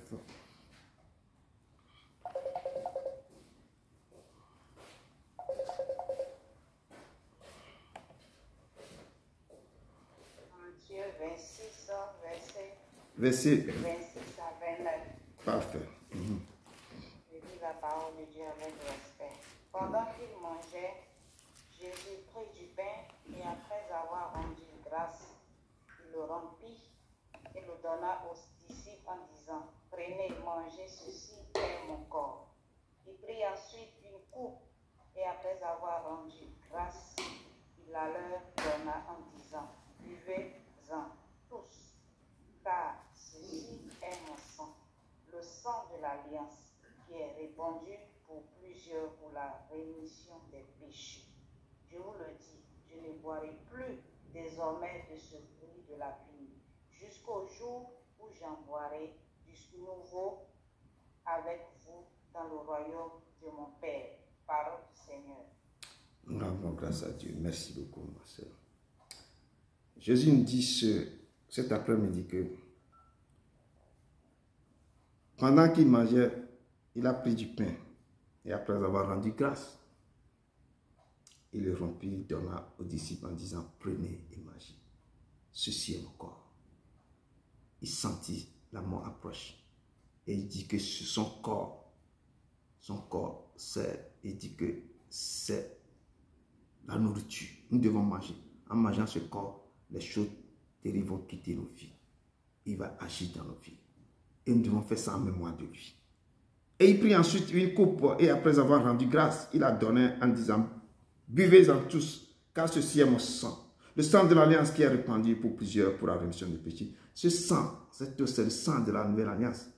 Matthieu 26, Verset 26 à 29. parfait. Je lis la parole de Dieu avec respect. Pendant qu'il mangeait, Jésus prit du pain et après avoir rendu grâce, il le rompit et le donna aux disciples en disant, prenez, mangez, ceci est mon corps. Il prit ensuite une coupe et après avoir rendu grâce, il la leur donna en disant, buvez-en tous, car ceci est mon sang, le sang de l'alliance, qui est répandu pour plusieurs pour la rémission des péchés. Je vous le dis, je ne boirai plus désormais de ce fruit de la vigne, jusqu'au jour où j'en boirai du nouveau avec vous dans le royaume de mon Père. Parole du Seigneur. Nous rendons grâce à Dieu. Merci beaucoup, ma soeur. Jésus nous dit cet après-midi que pendant qu'il mangeait, il a pris du pain et après avoir rendu grâce, il le rompit, il donna aux disciples en disant, prenez et mangez. Ceci est mon corps. Il sentit la mort approche et il dit que son corps, il dit que c'est la nourriture. Nous devons manger. En mangeant ce corps, les choses terribles vont quitter nos vies. Il va agir dans nos vies. Et nous devons faire ça en mémoire de lui. Et il prit ensuite une coupe et après avoir rendu grâce, il a donné en disant, buvez-en tous, car ceci est mon sang. Le sang de l'alliance qui est répandu pour plusieurs pour la rémission des péchés. Ce sang, c'est le sang de la nouvelle alliance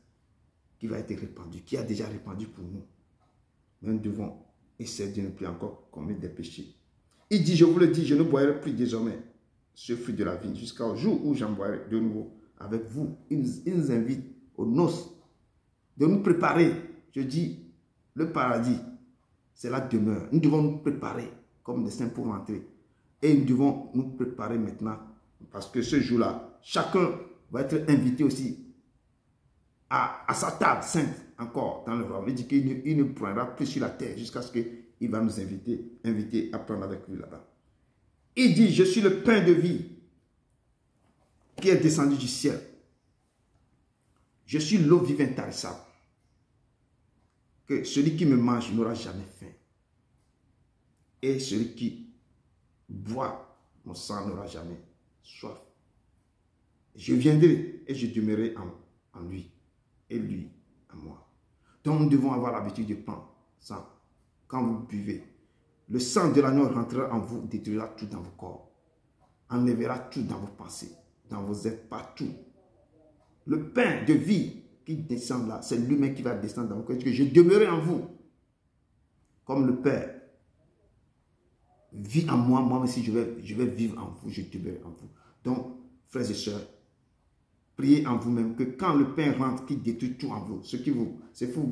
qui va être répandu, qui a déjà répandu pour nous. Mais nous devons essayer de ne plus encore commettre des péchés. Il dit, je vous le dis, je ne boirai plus désormais ce fruit de la vigne jusqu'au jour où j'en boirai de nouveau avec vous. Il nous invite aux noces de nous préparer. Je dis, le paradis, c'est la demeure. Nous devons nous préparer comme des saints pour rentrer. Et nous devons nous préparer maintenant parce que ce jour-là, chacun va être invité aussi à sa table sainte encore dans le royaume. Il dit qu'il ne prendra plus sur la terre jusqu'à ce qu'il va nous inviter à prendre avec lui là-bas. Il dit, je suis le pain de vie qui est descendu du ciel. Je suis l'eau vivante intarissable. Que celui qui me mange n'aura jamais faim. Et celui qui boit mon sang n'aura jamais soif. Je viendrai et je demeurerai en lui. Et lui en moi. Donc nous devons avoir l'habitude de prendre ça. Quand vous buvez, le sang de l'agneau rentrera en vous, détruira tout dans vos corps. Enlèvera tout dans vos pensées, dans vos êtres, partout. Le pain de vie qui descend là, c'est lui-même qui va descendre dans vos corps. Je demeurerai en vous. Comme le Père vit en moi, moi aussi je vais vivre en vous, je demeurerai en vous. Donc, frères et sœurs, priez en vous-même que quand le pain rentre, qui détruit tout en vous, ce qui vous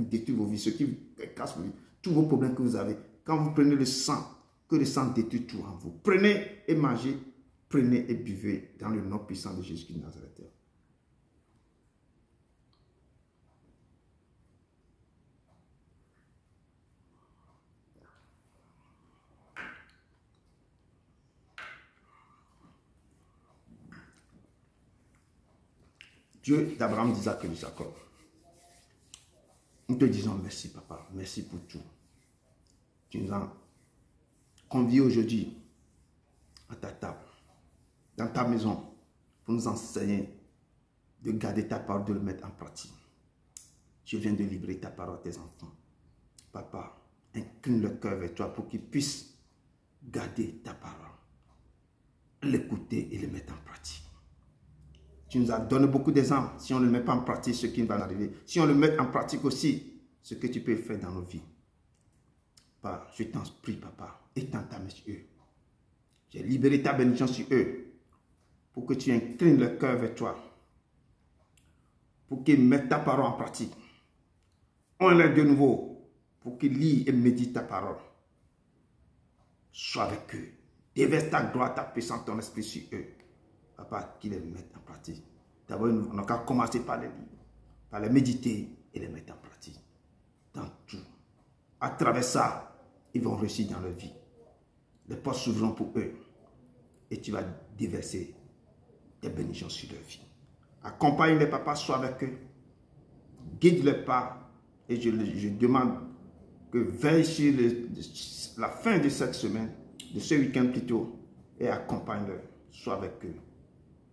détruit vos vies, ce qui vous casse vos vies, tous vos problèmes que vous avez, quand vous prenez le sang, que le sang détruit tout en vous. Prenez et mangez, prenez et buvez dans le nom puissant de Jésus-Christ de Nazareth. Dieu d'Abraham, d'Isaac et de Jacob. Nous te disons merci, papa. Merci pour tout. Tu nous as conviés aujourd'hui à ta table, dans ta maison, pour nous enseigner de garder ta parole, de le mettre en pratique. Je viens de livrer ta parole à tes enfants. Papa, incline le cœur vers toi pour qu'ils puissent garder ta parole, l'écouter et le mettre en pratique. Tu nous as donné beaucoup d'exemples. Si on ne le met pas en pratique, ce qui va arriver. Si on le met en pratique aussi, ce que tu peux faire dans nos vies. Papa, je t'en prie, papa, étends ta main sur eux. J'ai libéré ta bénédiction sur eux pour que tu inclines le cœur vers toi, pour qu'ils mettent ta parole en pratique. On l'aide de nouveau pour qu'ils lisent et méditent ta parole. Sois avec eux. Déverse ta gloire, ta puissance, ton esprit sur eux. Papa, qu'ils les mettent en pratique. D'abord, on n'a qu'à commencer par les lire, par les méditer et les mettre en pratique. Dans tout. À travers ça, ils vont réussir dans leur vie. Les portes s'ouvriront pour eux. Et tu vas déverser des bénédictions sur leur vie. Accompagne les papas, sois avec eux. Guide les pas. Et je demande que veille sur la fin de cette semaine, de ce week-end plutôt, et accompagne-les, sois avec eux.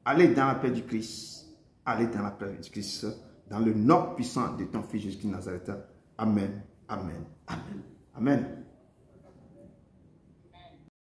Allez dans la paix du Christ. Allez dans la paix du Christ. Dans le nom puissant de ton Fils Jésus-Christ Nazareth. Amen. Amen. Amen. Amen.